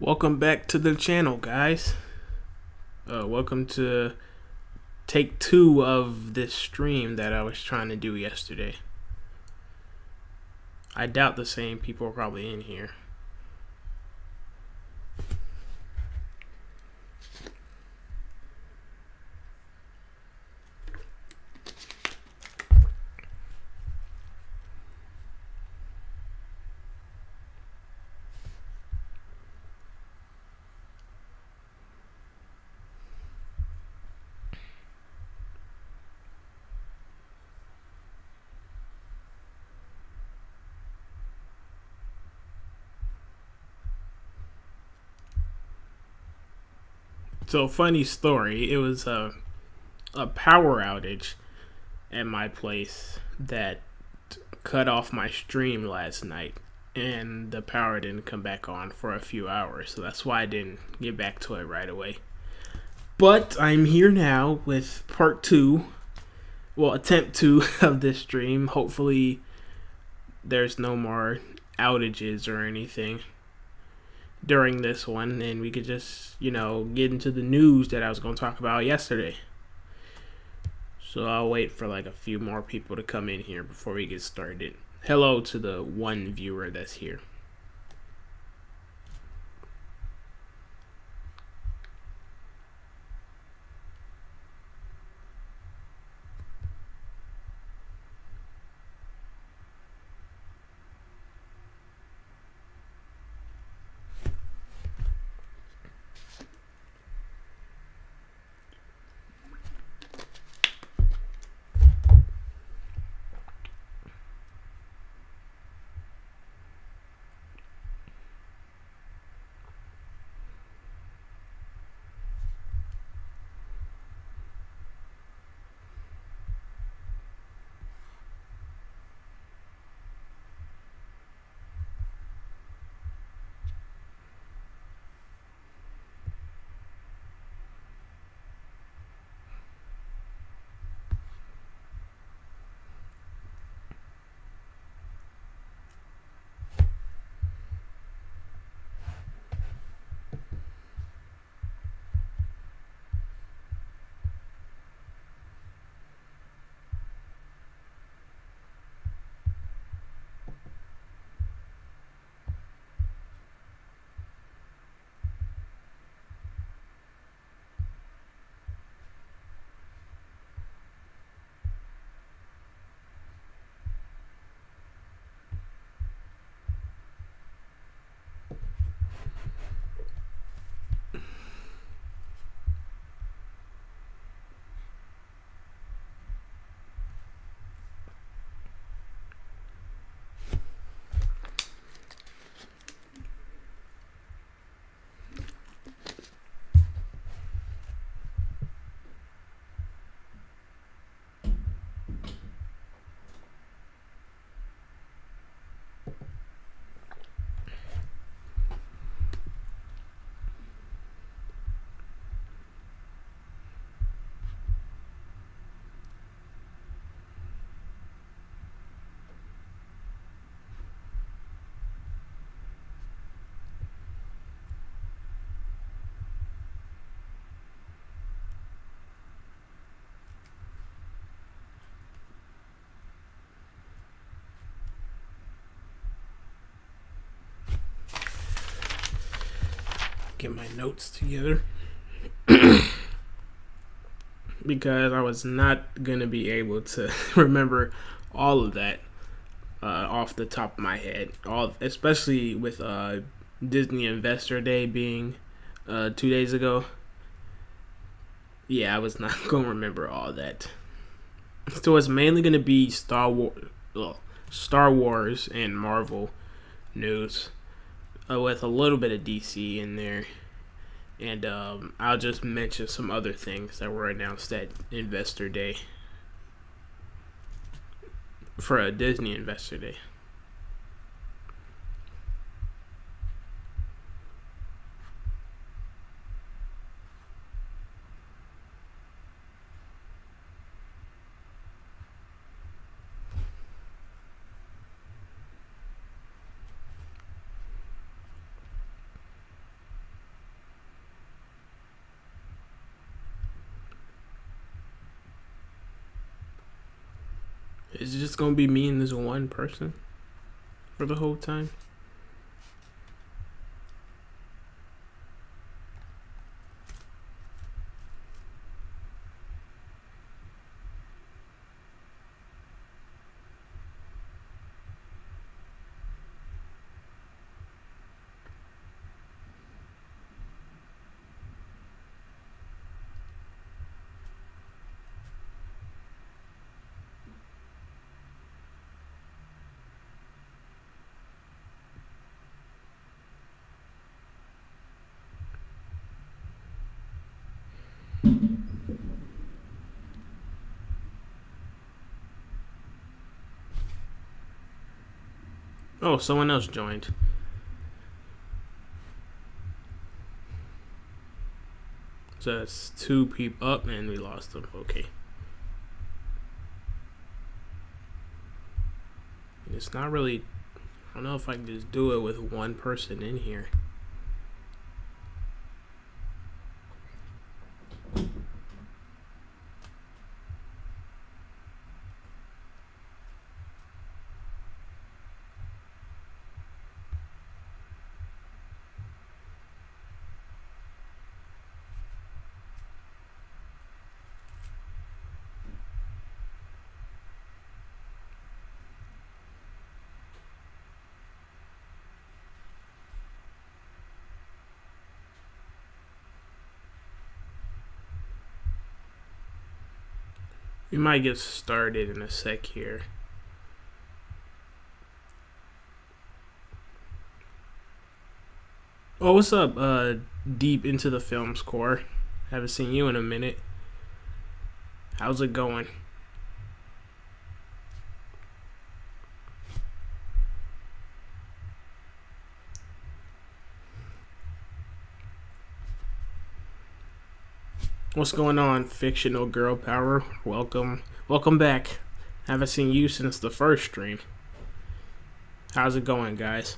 Welcome back to the channel, guys. Welcome to take 2 of this stream that I was trying to do yesterday. I doubt the same people are probably in here. So, funny story, it was a power outage at my place that cut off my stream last night, and the power didn't come back on for a few hours, so that's why I didn't get back to it right away. But I'm here now with part 2, attempt 2 of this stream. Hopefully there's no more outages or anything during this one, and we could just, get into the news that I was going to talk about yesterday. So I'll wait for like a few more people to come in here before we get started. Hello to the one viewer that's here. Get my notes together because I was not gonna be able to remember all of that off the top of my head, especially with Disney Investor Day being 2 days ago. Yeah, I was not gonna remember all that. So it's mainly gonna be Star Wars and Marvel news, with a little bit of DC in there, and I'll just mention some other things that were announced at Investor Day, for a Disney Investor Day. Is it just gonna be me and this one person for the whole time? Oh, someone else joined. So that's 2 people up, and we lost them. Okay. It's not really. I don't know if I can just do it with one person in here. We might get started in a sec here. Oh, what's up, Deep Into the Film Score? Haven't seen you in a minute. How's it going? What's going on, fictional girl power? Welcome back. Haven't seen you since the first stream. How's it going, guys?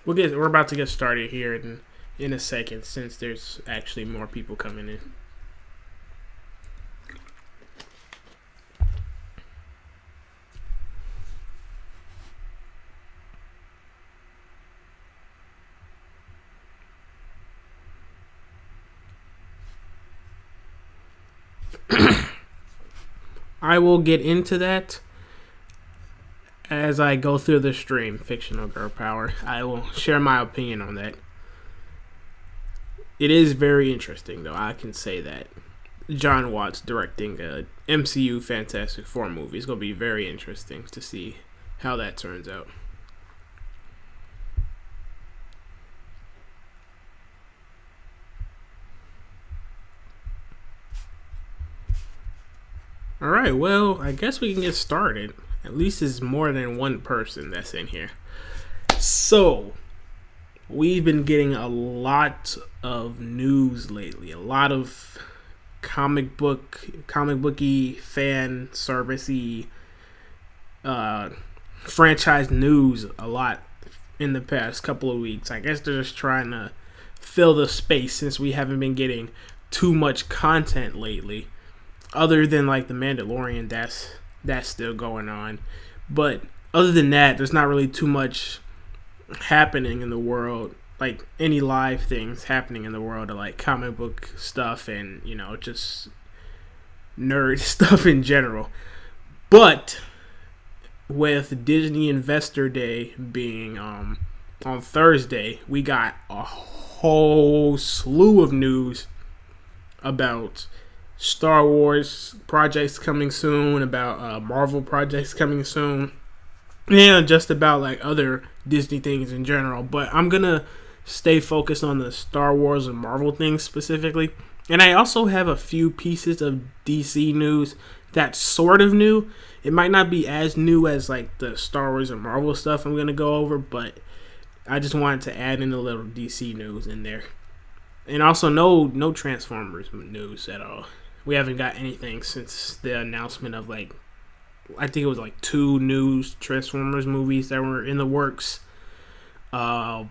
We're about to get started here in a second, since there's actually more people coming in. I will get into that as I go through the stream, fictional girl power. I will share my opinion on that. It is very interesting, though. I can say that. John Watts directing a MCU Fantastic Four movie. It's going to be very interesting to see how that turns out. Alright, well, I guess we can get started. At least it's more than one person that's in here. So, we've been getting a lot of news lately. A lot of comic booky, fan servicey, franchise news a lot in the past couple of weeks. I guess they're just trying to fill the space since we haven't been getting too much content lately. Other than like The Mandalorian, that's still going on. But other than that, there's not really too much happening in the world, like any live things happening in the world of like comic book stuff and, you know, just nerd stuff in general. But with Disney Investor Day being on Thursday, we got a whole slew of news about Star Wars projects coming soon, about Marvel projects coming soon, and just about like other Disney things in general. But I'm gonna stay focused on the Star Wars and Marvel things specifically. And I also have a few pieces of DC news that's sort of new. It might not be as new as like the Star Wars and Marvel stuff I'm gonna go over, but I just wanted to add in a little DC news in there. And also no Transformers news at all. We haven't got anything since the announcement of like I think it was like 2 new Transformers movies that were in the works. I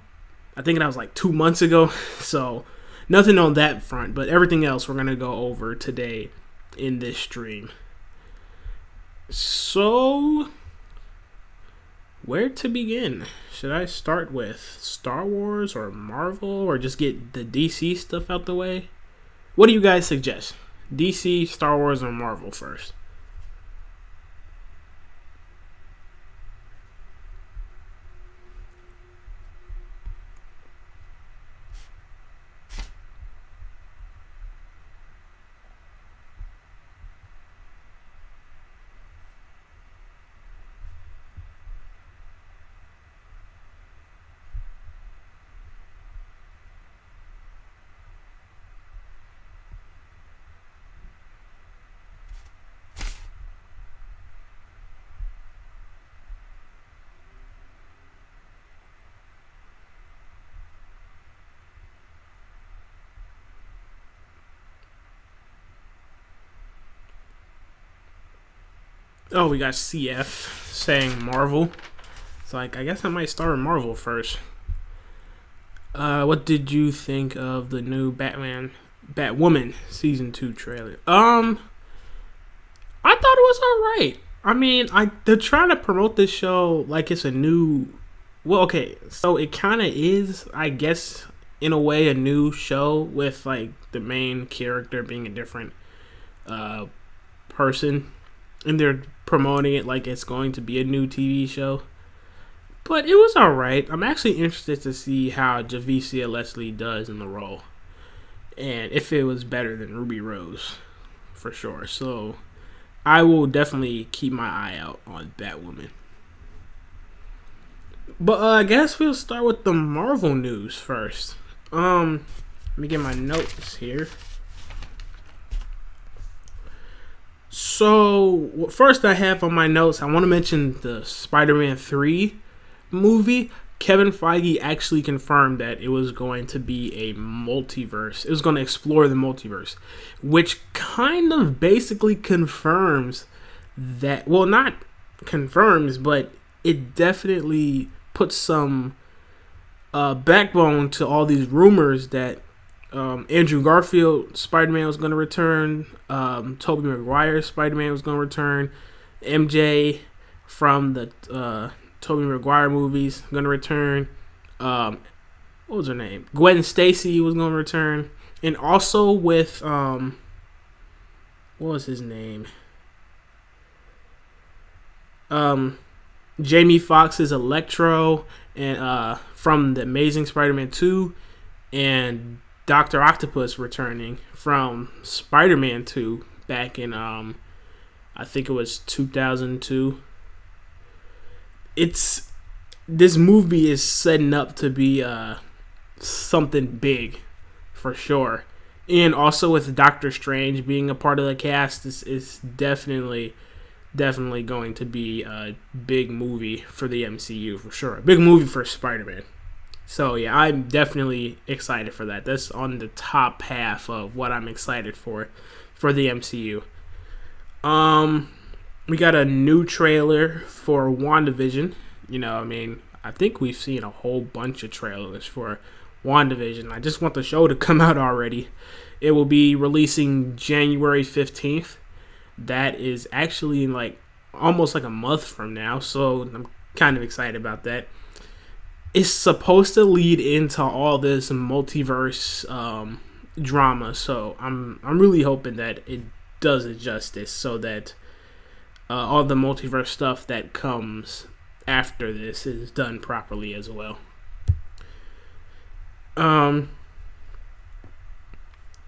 think that was like 2 months ago. So nothing on that front, but everything else we're gonna go over today in this stream. So where to begin? Should I start with Star Wars or Marvel or just get the DC stuff out the way? What do you guys suggest? DC, Star Wars, or Marvel first? Oh, we got CF saying Marvel. So like, I guess I might start with Marvel first. What did you think of the new Batwoman season 2 trailer? I thought it was alright. I mean, they're trying to promote this show like it's a new. Well, okay, so it kind of is, I guess, in a way, a new show with like the main character being a different person, and they're promoting it like it's going to be a new TV show. But it was alright. I'm actually interested to see how Javicia Leslie does in the role, and if it was better than Ruby Rose, for sure. So I will definitely keep my eye out on Batwoman. But I guess we'll start with the Marvel news first. Let me get my notes here. So, first I have on my notes, I want to mention the Spider-Man 3 movie. Kevin Feige actually confirmed that it was going to be a multiverse. It was going to explore the multiverse, which kind of basically confirms that, well, not confirms, but it definitely puts some backbone to all these rumors that Andrew Garfield Spider-Man was going to return. Tobey Maguire Spider-Man was going to return. MJ from the Tobey Maguire movies going to return. What was her name? Gwen Stacy was going to return. And also with what was his name? Jamie Foxx's Electro and from the Amazing Spider-Man 2, and Dr. Octopus returning from Spider-Man 2 back in I think it was 2002. This movie is setting up to be something big for sure. And also with Doctor Strange being a part of the cast, this is definitely going to be a big movie for the MCU for sure. A big movie for Spider-Man. So yeah, I'm definitely excited for that. That's on the top half of what I'm excited for the MCU. We got a new trailer for WandaVision. You know, I mean, I think we've seen a whole bunch of trailers for WandaVision. I just want the show to come out already. It will be releasing January 15th. That is actually like almost like a month from now, so I'm kind of excited about that. It's supposed to lead into all this multiverse drama, so I'm really hoping that it does it justice, so that all the multiverse stuff that comes after this is done properly as well.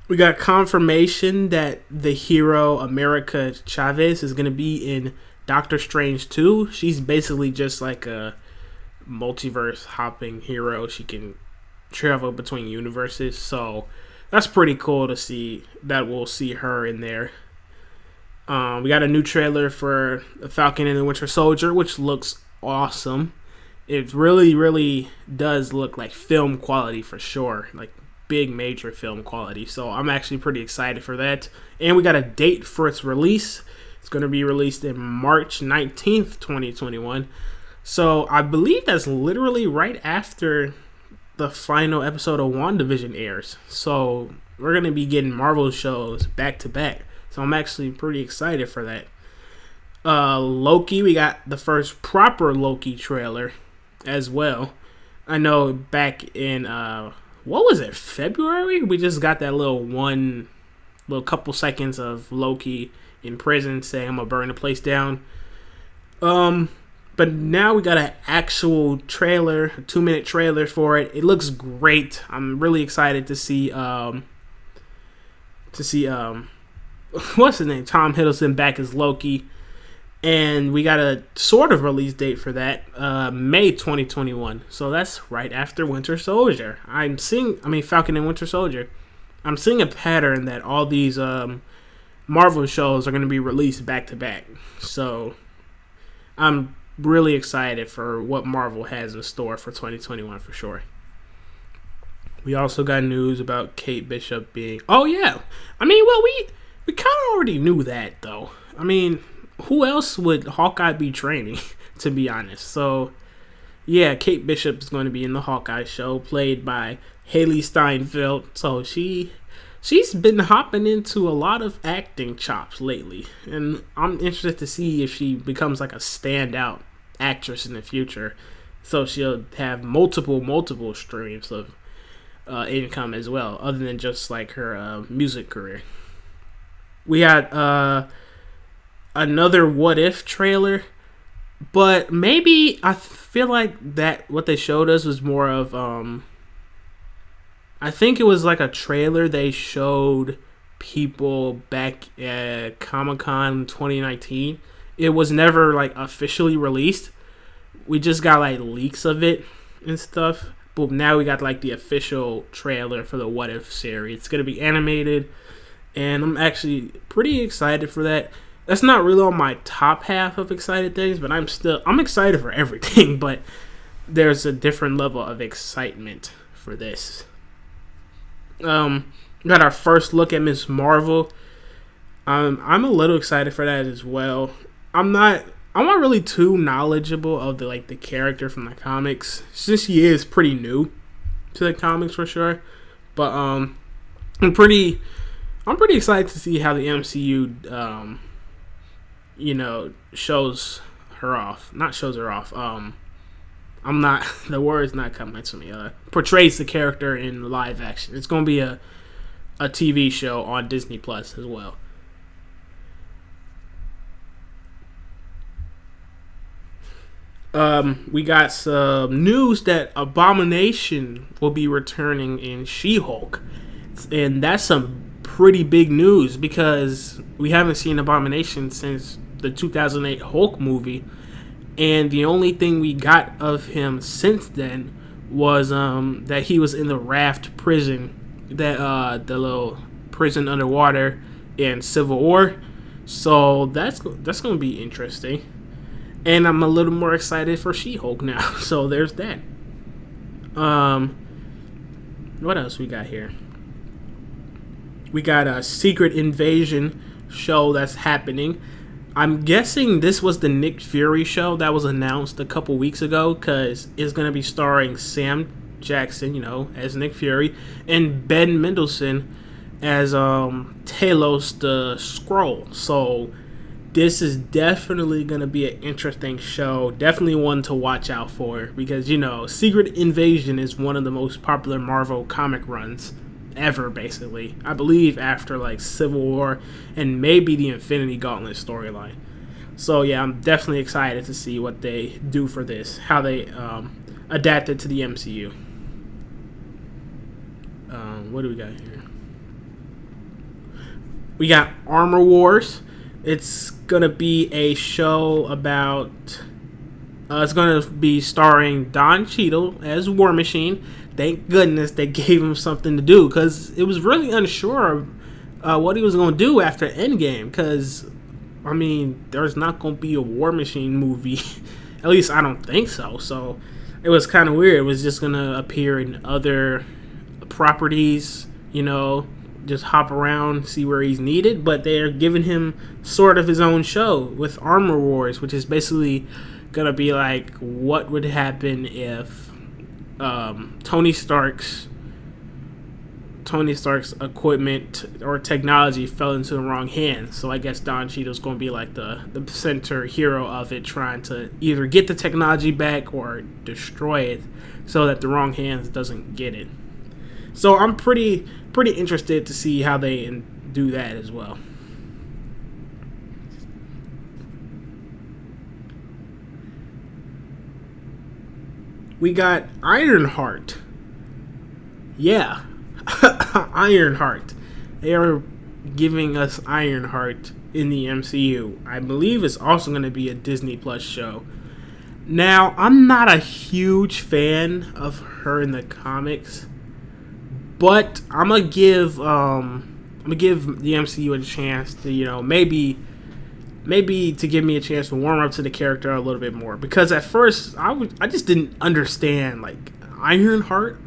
We got confirmation that the hero America Chavez is going to be in Doctor Strange 2. She's basically just like a multiverse hopping hero. She can travel between universes, so that's pretty cool to see that we'll see her in there. We got a new trailer for The Falcon and the Winter Soldier, which looks awesome. It really does look like film quality for sure. Like big major film quality. So I'm actually pretty excited for that. And we got a date for its release. It's going to be released in March 19th, 2021. So I believe that's literally right after the final episode of WandaVision airs. So we're going to be getting Marvel shows back to back. So I'm actually pretty excited for that. Loki, we got the first proper Loki trailer as well. I know back in, what was it, February? We just got that little couple seconds of Loki in prison saying, I'm going to burn the place down. But now we got an actual trailer, a 2-minute trailer for it. It looks great. I'm really excited to see what's his name? Tom Hiddleston back as Loki. And we got a sort of release date for that, May 2021. So that's right after Winter Soldier. Falcon and Winter Soldier. I'm seeing a pattern that all these Marvel shows are going to be released back to back. So I'm really excited for what Marvel has in store for 2021 for sure. We also got news about Kate Bishop being... Oh, yeah. We kind of already knew that, though. Who else would Hawkeye be training, to be honest? So, yeah, Kate Bishop is going to be in the Hawkeye show, played by Haley Steinfeld. So she's been hopping into a lot of acting chops lately, and I'm interested to see if she becomes like a standout actress in the future. So she'll have multiple streams of income as well, other than just like her music career. We had another What If trailer, but maybe I feel like that what they showed us was more of I think it was like a trailer they showed people back at Comic-Con 2019. It was never like officially released. We just got like leaks of it and stuff, but now we got like the official trailer for the What If series. It's gonna be animated, and I'm actually pretty excited for that. That's not really on my top half of excited things, but I'm excited for everything, but there's a different level of excitement for this. We got our first look at Ms. Marvel. I'm a little excited for that as well. I'm not really too knowledgeable of the character from the comics, since she is pretty new to the comics for sure. But I'm pretty excited to see how the MCU shows her off. Not shows her off. I'm not, the word's not coming to me. Portrays the character in live action. It's going to be a TV show on Disney Plus as well. We got some news that Abomination will be returning in She-Hulk. And that's some pretty big news because we haven't seen Abomination since the 2008 Hulk movie, and the only thing we got of him since then was that he was in the Raft prison, that the little prison underwater in Civil War. So that's going to be interesting, and I'm a little more excited for She-Hulk now. So there's that. What else we got here? We got a Secret Invasion show that's happening. I'm guessing this was the Nick Fury show that was announced a couple weeks ago, because it's going to be starring Sam Jackson, as Nick Fury, and Ben Mendelsohn as Talos the Skrull. So this is definitely going to be an interesting show. Definitely one to watch out for, because, Secret Invasion is one of the most popular Marvel comic runs ever, basically. I believe after Civil War and maybe the Infinity Gauntlet storyline. So yeah, I'm definitely excited to see what they do for this, how they adapt it to the MCU. What do we got here? We got Armor Wars. It's gonna be a show about it's gonna be starring Don Cheadle as War Machine. Thank goodness they gave him something to do, because it was really unsure of what he was going to do after Endgame, because, there's not going to be a War Machine movie. At least I don't think so. So it was kind of weird. It was just going to appear in other properties, just hop around, see where he's needed. But they're giving him sort of his own show with Armor Wars, which is basically gonna be like what would happen if Tony Stark's equipment or technology fell into the wrong hands. So I guess Don Cheadle's going to be like the center hero of it, trying to either get the technology back or destroy it so that the wrong hands doesn't get it. So I'm pretty interested to see how they do that as well. We got Ironheart. Yeah. Ironheart. They are giving us Ironheart in the MCU. I believe it's also going to be a Disney Plus show. Now, I'm not a huge fan of her in the comics, but I'm gonna give the MCU a chance to maybe to give me a chance to warm up to the character a little bit more, because at first I just didn't understand like Ironheart.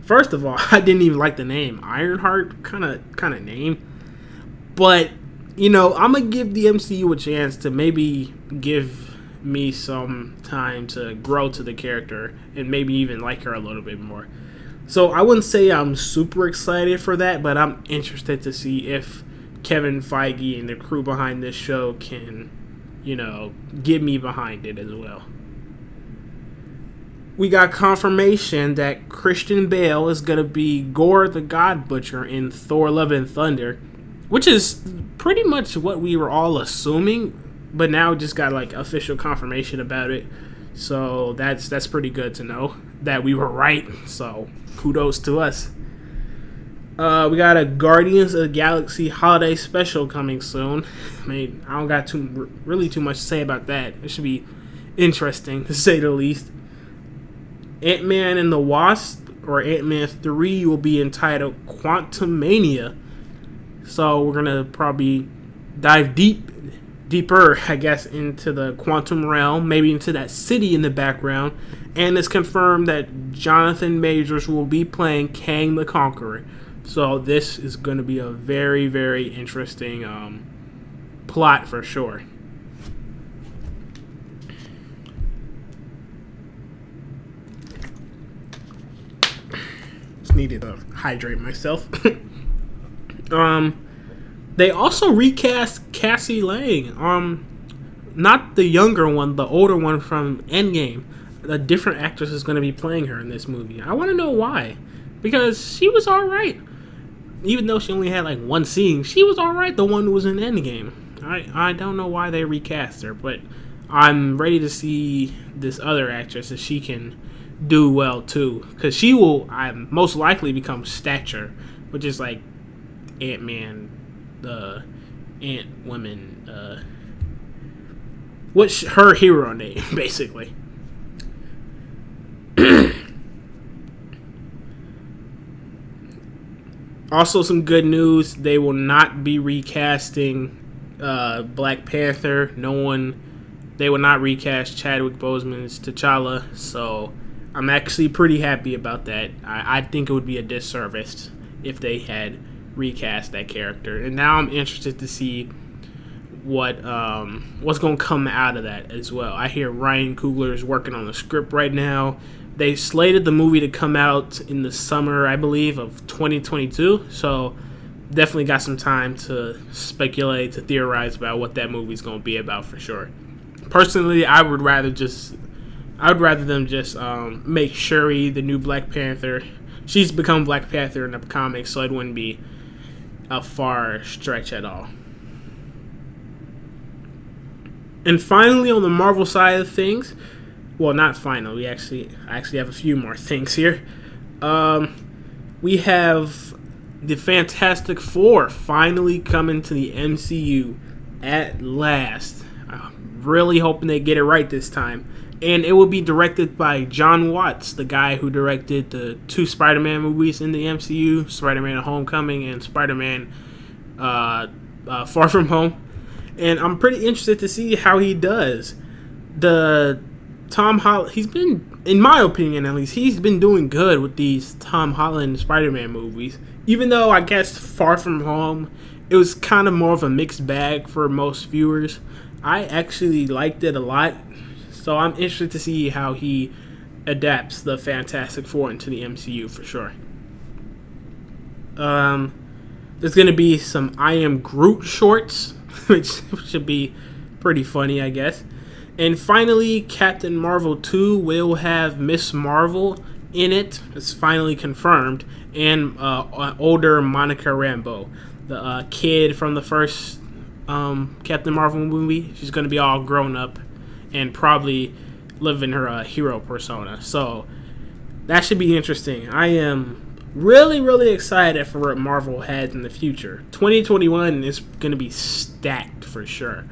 First of all, I didn't even like the name Ironheart, kind of name. But I'm gonna give the MCU a chance to maybe give me some time to grow to the character and maybe even like her a little bit more. So I wouldn't say I'm super excited for that, but I'm interested to see if Kevin Feige and the crew behind this show can, get me behind it as well. We got confirmation that Christian Bale is going to be Gore the God Butcher in Thor Love and Thunder, which is pretty much what we were all assuming, but now just got like official confirmation about it. So that's pretty good to know that we were right. So kudos to us. We got a Guardians of the Galaxy holiday special coming soon. I mean, I don't got really too much to say about that. It should be interesting to say the least. Ant-Man and the Wasp, or Ant-Man 3, will be entitled Quantumania. So we're going to probably dive deeper, I guess, into the quantum realm, maybe into that city in the background. And it's confirmed that Jonathan Majors will be playing Kang the Conqueror. So this is going to be a very, very interesting plot for sure. Needed to hydrate myself. They also recast Cassie Lang. Not the younger one, the older one from Endgame. A different actress is going to be playing her in this movie. I want to know why, because she was all right. Even though she only had like one scene, she was all right. The one who was in Endgame. I don't know why they recast her, but I'm ready to see this other actress if she can do well too, because she will most likely become Stature, which is like Ant-Man, the Ant-Woman, what's her hero name basically. Also some good news, they will not be recasting Black Panther. They will not recast Chadwick Boseman's T'Challa, so I'm actually pretty happy about that. I think it would be a disservice if they had recast that character. And now I'm interested to see what's going to come out of that as well. I hear Ryan Coogler is working on the script right now. They slated the movie to come out in the summer, I believe, of 2022. So definitely got some time to speculate, to theorize about what that movie's going to be about for sure. Personally, I would rather them just make Shuri the new Black Panther. She's become Black Panther in the comics, so it wouldn't be a far stretch at all. And finally, on the Marvel side of things, well, not final. I actually have a few more things here. We have the Fantastic Four finally coming to the MCU at last. I'm really hoping they get it right this time. And it will be directed by John Watts, the guy who directed the 2 Spider-Man movies in the MCU, Spider-Man Homecoming and Spider-Man Far From Home. And I'm pretty interested to see how he does. Tom Holland, he's been in my opinion at least, he's been doing good with these Tom Holland Spider-Man movies. Even though I guess Far From Home, it was kind of more of a mixed bag for most viewers. I actually liked it a lot, so I'm interested to see how he adapts the Fantastic Four into the MCU for sure. There's gonna be some I Am Groot shorts, which should be pretty funny, I guess. And finally, Captain Marvel 2 will have Miss Marvel in it. It's finally confirmed. And older Monica Rambeau, the kid from the first Captain Marvel movie. She's going to be all grown up and probably living her hero persona. So that should be interesting. I am really, really excited for what Marvel has in the future. 2021 is going to be stacked for sure.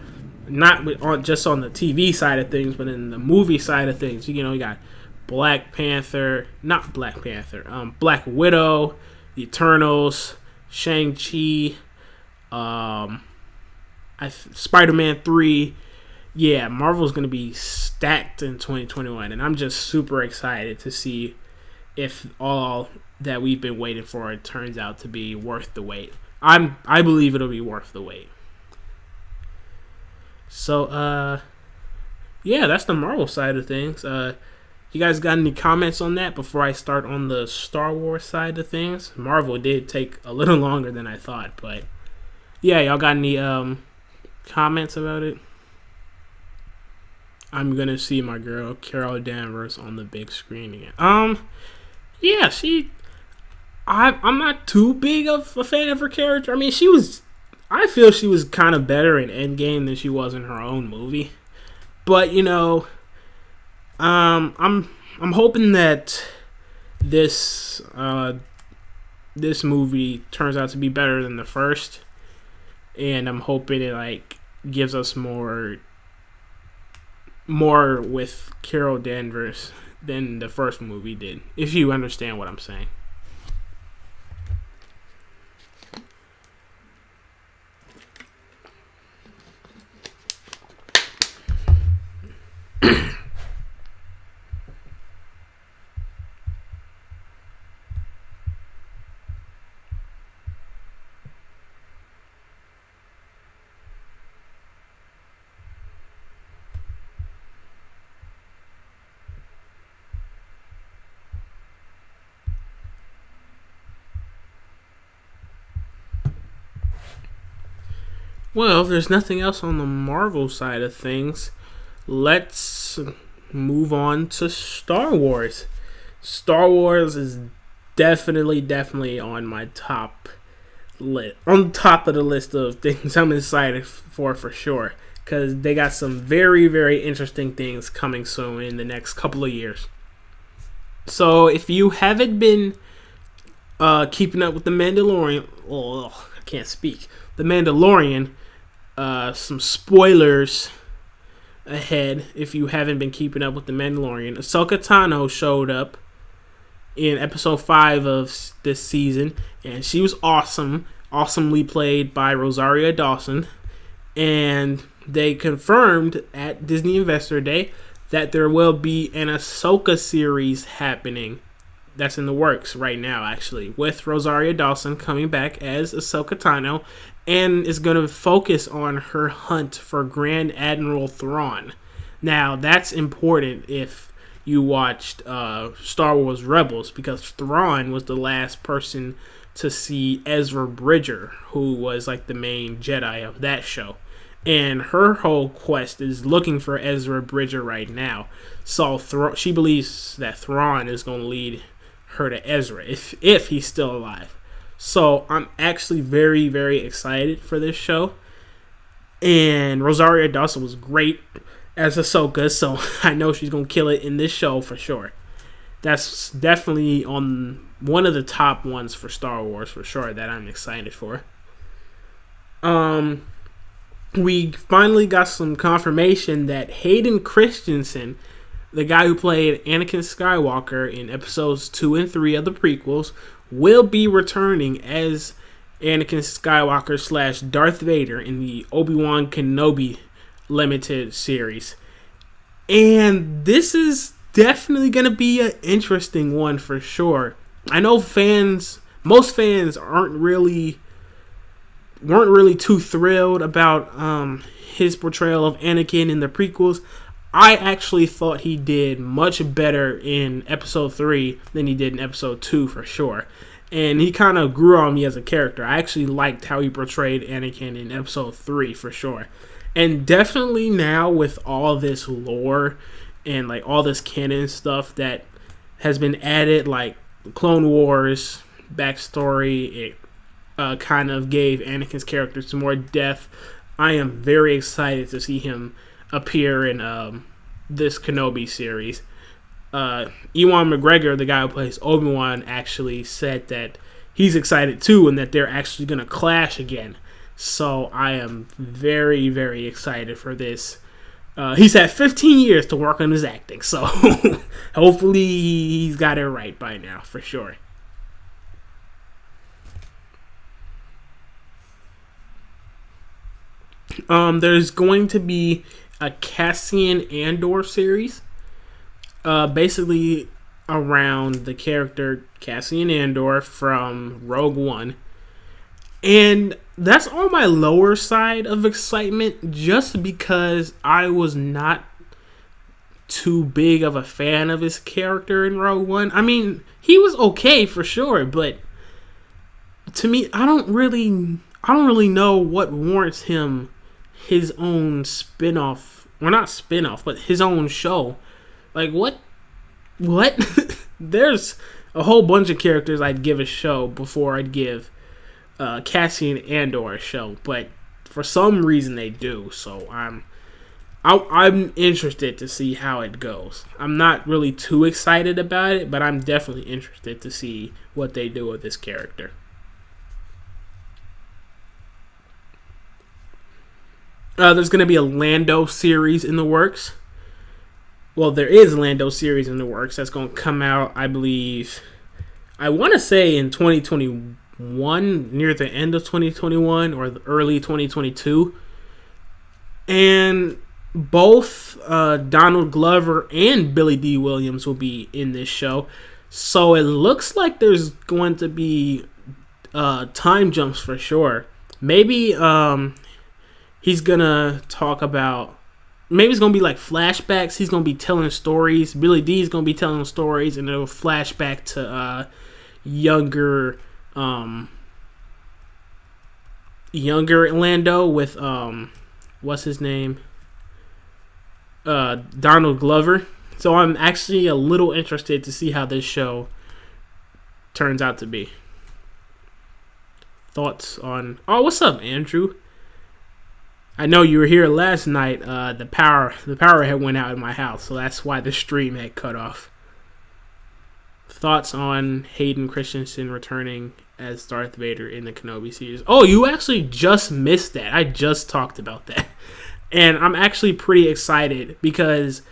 Not just on the TV side of things, but in the movie side of things. You know, you got Black Widow, The Eternals, Shang-Chi, Spider-Man 3. Yeah, Marvel's going to be stacked in 2021, and I'm just super excited to see if all that we've been waiting for turns out to be worth the wait. I believe it'll be worth the wait. So, yeah, that's the Marvel side of things. You guys got any comments on that before I start on the Star Wars side of things? Marvel did take a little longer than I thought, but yeah, y'all got any comments about it? I'm gonna see my girl Carol Danvers on the big screen again. Yeah, I'm not too big of a fan of her character. I mean, I feel she was kind of better in Endgame than she was in her own movie. But, you know, I'm hoping that this movie turns out to be better than the first, and I'm hoping it gives us more with Carol Danvers than the first movie did. If you understand what I'm saying. Well, if there's nothing else on the Marvel side of things, let's move on to Star Wars. Star Wars is definitely on my top list, on top of the list of things I'm excited for sure, because they got some very, very interesting things coming soon in the next couple of years. So if you haven't been keeping up with The Mandalorian, I can't speak. The Mandalorian, some spoilers ahead if you haven't been keeping up with The Mandalorian. Ahsoka Tano showed up in episode 5 of this season, and she was awesomely played by Rosario Dawson. And they confirmed at Disney Investor Day that there will be an Ahsoka series happening. That's in the works right now, actually, with Rosario Dawson coming back as Ahsoka Tano, and is going to focus on her hunt for Grand Admiral Thrawn. Now, that's important if you watched Star Wars Rebels, because Thrawn was the last person to see Ezra Bridger, who was like the main Jedi of that show. And her whole quest is looking for Ezra Bridger right now. So she believes that Thrawn is going to lead her to Ezra if he's still alive. So I'm actually very, very excited for this show. And Rosario Dawson was great as Ahsoka, so I know she's going to kill it in this show for sure. That's definitely on one of the top ones for Star Wars for sure that I'm excited for. We finally got some confirmation that Hayden Christensen, the guy who played Anakin Skywalker in episodes 2 and 3 of the prequels, will be returning as Anakin Skywalker / Darth Vader in the Obi-Wan Kenobi limited series. And this is definitely gonna be an interesting one for sure. I know most fans weren't really too thrilled about his portrayal of Anakin in the prequels. I actually thought he did much better in episode 3 than he did in episode 2 for sure. And he kind of grew on me as a character. I actually liked how he portrayed Anakin in episode 3 for sure. And definitely now with all this lore and like all this canon stuff that has been added, like Clone Wars backstory, it kind of gave Anakin's character some more depth. I am very excited to see him appear in this Kenobi series. Ewan McGregor, the guy who plays Obi-Wan, actually said that he's excited too and that they're actually going to clash again. So I am very, very excited for this. He's had 15 years to work on his acting, so hopefully he's got it right by now, for sure. There's going to be a Cassian Andor series, basically around the character Cassian Andor from Rogue One. And that's on my lower side of excitement just because I was not too big of a fan of his character in Rogue One. I mean, he was okay for sure, but to me, I don't really know what warrants him his own spin-off. Well, not spin-off, but his own show. Like, what? There's a whole bunch of characters I'd give a show before I'd give Cassian Andor a show, but for some reason they do. So I'm interested to see how it goes. I'm not really too excited about it, but I'm definitely interested to see what they do with this character. There's going to be a Lando series in the works. Well, there is a Lando series in the works that's going to come out, I believe, I want to say in 2021, near the end of 2021 or early 2022. And both Donald Glover and Billy D. Williams will be in this show. So it looks like there's going to be time jumps for sure. Maybe he's going to talk about... Maybe it's going to be like flashbacks. He's going to be telling stories. Billy D is going to be telling stories, and it'll flash back to younger Lando with what's his name? Donald Glover. So I'm actually a little interested to see how this show turns out to be. Thoughts on... Oh, what's up, Andrew? I know you were here last night. The power had went out in my house, so that's why the stream had cut off. Thoughts on Hayden Christensen returning as Darth Vader in the Kenobi series? Oh, you actually just missed that. I just talked about that. And I'm actually pretty excited because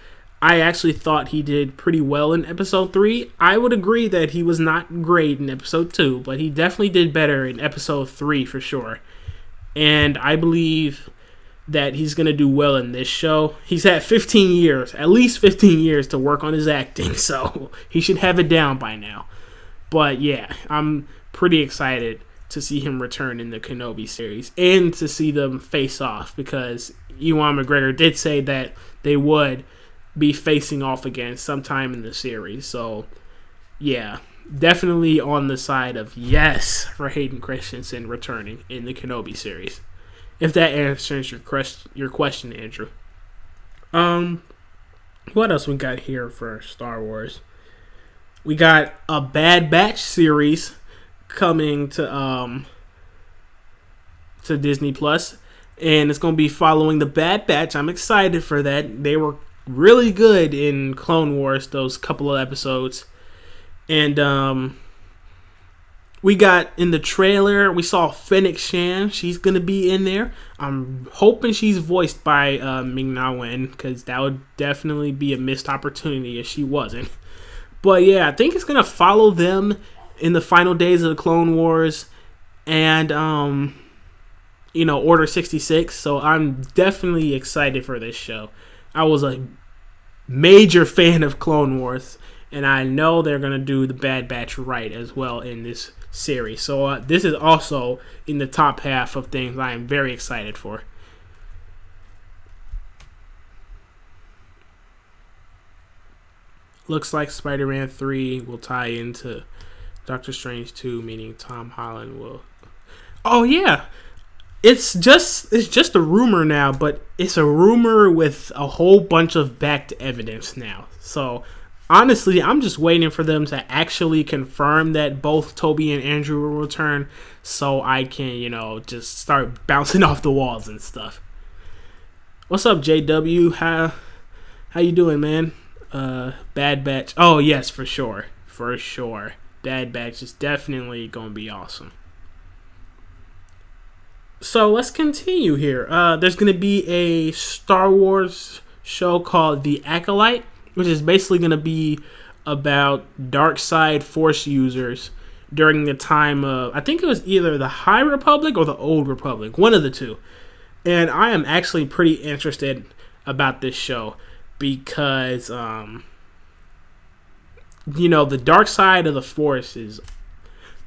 I actually thought he did pretty well in episode 3. I would agree that he was not great in episode 2, but he definitely did better in episode 3 for sure. And I believe that he's going to do well in this show. He's had 15 years, at least 15 years to work on his acting, so he should have it down by now. But yeah, I'm pretty excited to see him return in the Kenobi series and to see them face off because Ewan McGregor did say that they would be facing off again sometime in the series. So yeah, definitely on the side of yes for Hayden Christensen returning in the Kenobi series. If that answers your question, Andrew. What else we got here for Star Wars? We got a Bad Batch series coming to Disney Plus, and it's going to be following the Bad Batch. I'm excited for that. They were really good in Clone Wars, those couple of episodes, and we got in the trailer, we saw Fennec Shan. She's going to be in there. I'm hoping she's voiced by Ming-Na Wen, because that would definitely be a missed opportunity if she wasn't. But yeah, I think it's going to follow them in the final days of the Clone Wars and, Order 66. So I'm definitely excited for this show. I was a major fan of Clone Wars, and I know they're gonna do the Bad Batch right as well in this series. So this is also in the top half of things I am very excited for. Looks like Spider-Man 3 will tie into Doctor Strange 2, meaning Tom Holland will. Oh yeah, it's just a rumor now, but it's a rumor with a whole bunch of backed evidence now. So honestly, I'm just waiting for them to actually confirm that both Toby and Andrew will return, so I can just start bouncing off the walls and stuff. What's up, JW? How you doing, man? Bad Batch. Oh yes, for sure. Bad Batch is definitely gonna be awesome. So let's continue here. There's gonna be a Star Wars show called The Acolyte, which is basically gonna be about dark side Force users during the time of, I think it was either the High Republic or the Old Republic, one of the two. And I am actually pretty interested about this show because the dark side of the Force is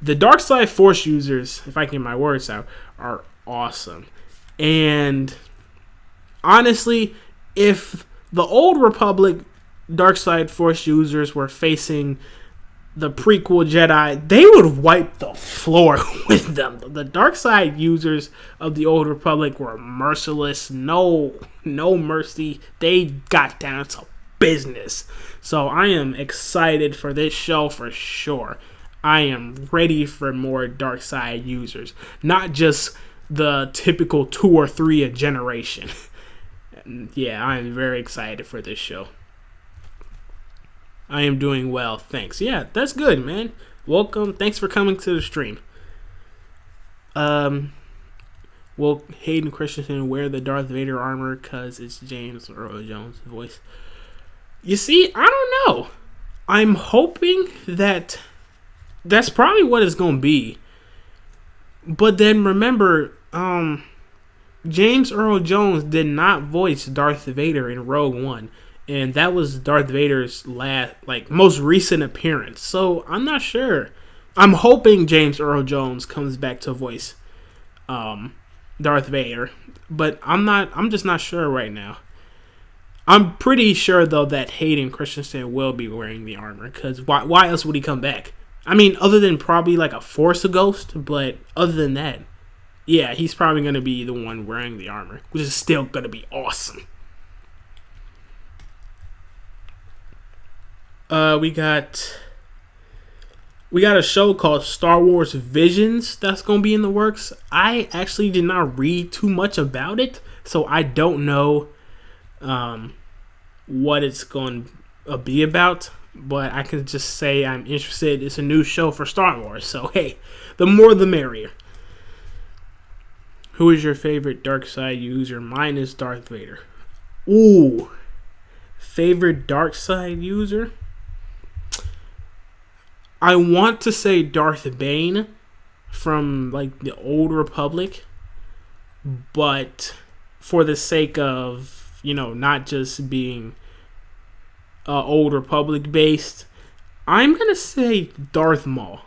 the dark side Force users, if I can get my words out, are awesome. And honestly, if the Old Republic dark side Force users were facing the prequel Jedi, they would wipe the floor with them. The dark side users of the Old Republic were merciless, no mercy. They got down to business. So I am excited for this show for sure. I am ready for more dark side users, not just the typical 2 or 3 a generation. Yeah, I am very excited for this show. I am doing well, thanks. Yeah, that's good, man. Welcome. Thanks for coming to the stream. Will Hayden Christensen wear the Darth Vader armor because it's James Earl Jones' voice? You see, I don't know. I'm hoping that that's probably what it's going to be. But then remember, James Earl Jones did not voice Darth Vader in Rogue One. And that was Darth Vader's most recent appearance. So I'm not sure. I'm hoping James Earl Jones comes back to voice Darth Vader. But I'm just not sure right now. I'm pretty sure though that Hayden Christensen will be wearing the armor. Because why else would he come back? I mean, other than probably like a Force Ghost. But other than that, yeah, he's probably going to be the one wearing the armor. Which is still going to be awesome. We got a show called Star Wars Visions that's going to be in the works. I actually did not read too much about it, so I don't know what it's going to be about, but I can just say I'm interested. It's a new show for Star Wars, so hey, the more the merrier. Who is your favorite dark side user? Mine is Darth Vader. Ooh, favorite dark side user? I want to say Darth Bane from the Old Republic, but for the sake of not just being Old Republic based, I'm gonna say Darth Maul.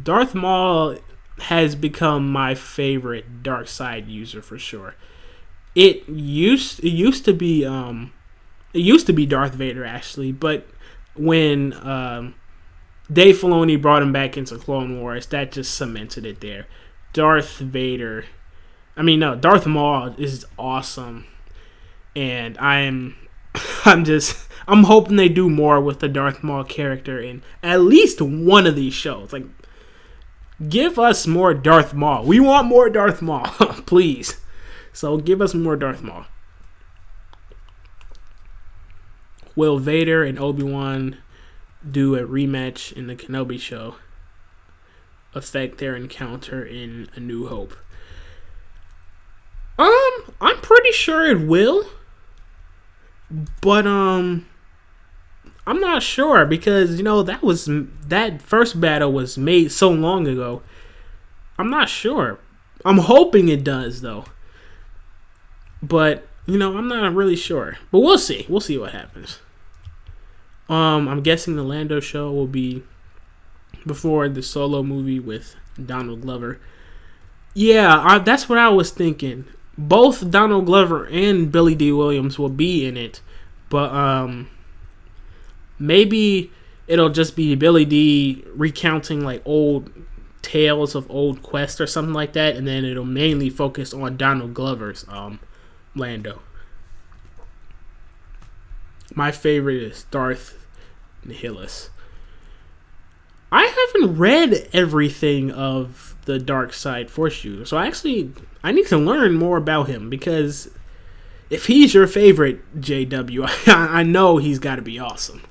Darth Maul has become my favorite dark side user for sure. It used to be Darth Vader actually, but when Dave Filoni brought him back into Clone Wars, that just cemented it there. Darth Maul is awesome, and I'm hoping they do more with the Darth Maul character in at least one of these shows. Give us more Darth Maul. We want more Darth Maul, please. So give us more Darth Maul. Will Vader and Obi-Wan do a rematch in the Kenobi show affect their encounter in A New Hope? I'm pretty sure it will, but I'm not sure because that first battle was made so long ago. I'm not sure. I'm hoping it does though, but I'm not really sure. But we'll see. We'll see what happens. I'm guessing the Lando show will be before the Solo movie with Donald Glover. Yeah, that's what I was thinking. Both Donald Glover and Billy D. Williams will be in it, but maybe it'll just be Billy D. recounting like old tales of old quests or something like that, and then it'll mainly focus on Donald Glover's Lando. My favorite is Darth Nihilus. I haven't read everything of the Dark Side Force User, so I need to learn more about him, because if he's your favorite JW, I know he's got to be awesome.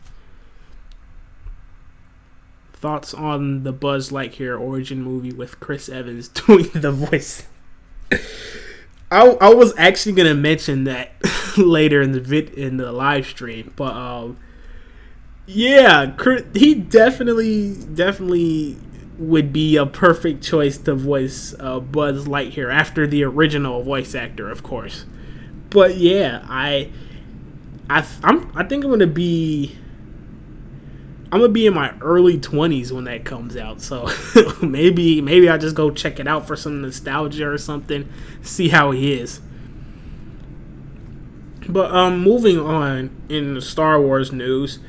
Thoughts on the Buzz Lightyear origin movie with Chris Evans doing the voice? I was actually gonna mention that later in the live stream, but yeah, he definitely would be a perfect choice to voice Buzz Lightyear after the original voice actor, of course. But yeah, I think I'm gonna be in my early 20s when that comes out, so maybe I'll just go check it out for some nostalgia or something, see how he is. But moving on in the Star Wars news,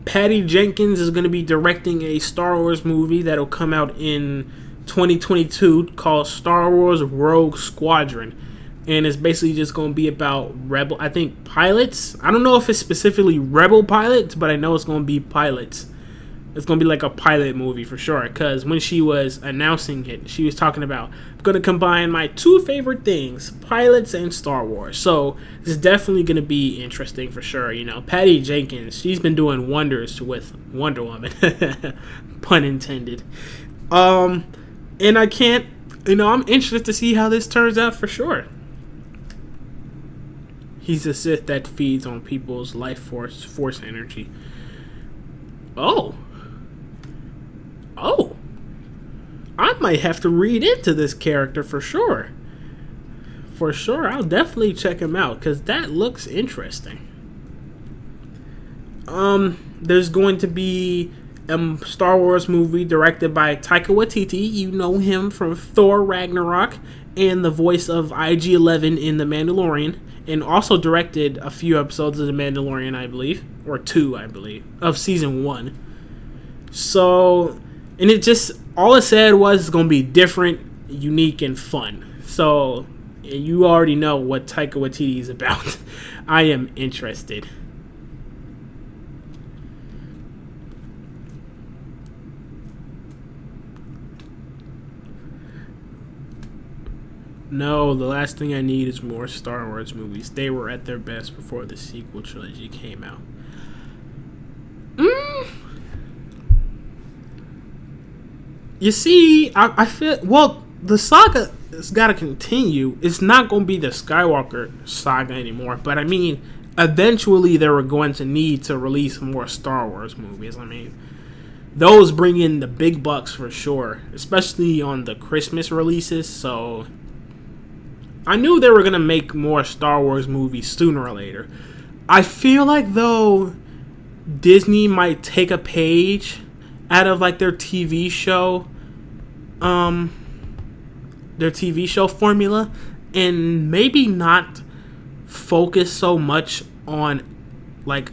Patty Jenkins is going to be directing a Star Wars movie that'll come out in 2022 called Star Wars Rogue Squadron. And it's basically just going to be about pilots. I don't know if it's specifically Rebel pilots, but I know it's going to be pilots. It's going to be like a pilot movie for sure. Because when she was announcing it, she was talking about, I'm going to combine my two favorite things, pilots and Star Wars. So it's definitely going to be interesting for sure. You know, Patty Jenkins, she's been doing wonders with Wonder Woman. Pun intended. And I'm interested to see how this turns out for sure. He's a Sith that feeds on people's life force energy. Oh, I might have to read into this character for sure. For sure, I'll definitely check him out, because that looks interesting. There's going to be a Star Wars movie directed by Taika Waititi. You know him from Thor Ragnarok and the voice of IG-11 in The Mandalorian. And also directed a few episodes of The Mandalorian, I believe. Or 2, I believe. Of season 1. So, and all it said was it's going to be different, unique, and fun. So, you already know what Taika Waititi is about. I am interested. No, the last thing I need is more Star Wars movies. They were at their best before the sequel trilogy came out. You see, I feel, well, the saga has got to continue. It's not going to be the Skywalker saga anymore, but I mean, eventually they were going to need to release more Star Wars movies. I mean, those bring in the big bucks for sure, especially on the Christmas releases, so I knew they were going to make more Star Wars movies sooner or later. I feel like, though, Disney might take a page out of, like, their TV show formula, and maybe not focus so much on, like,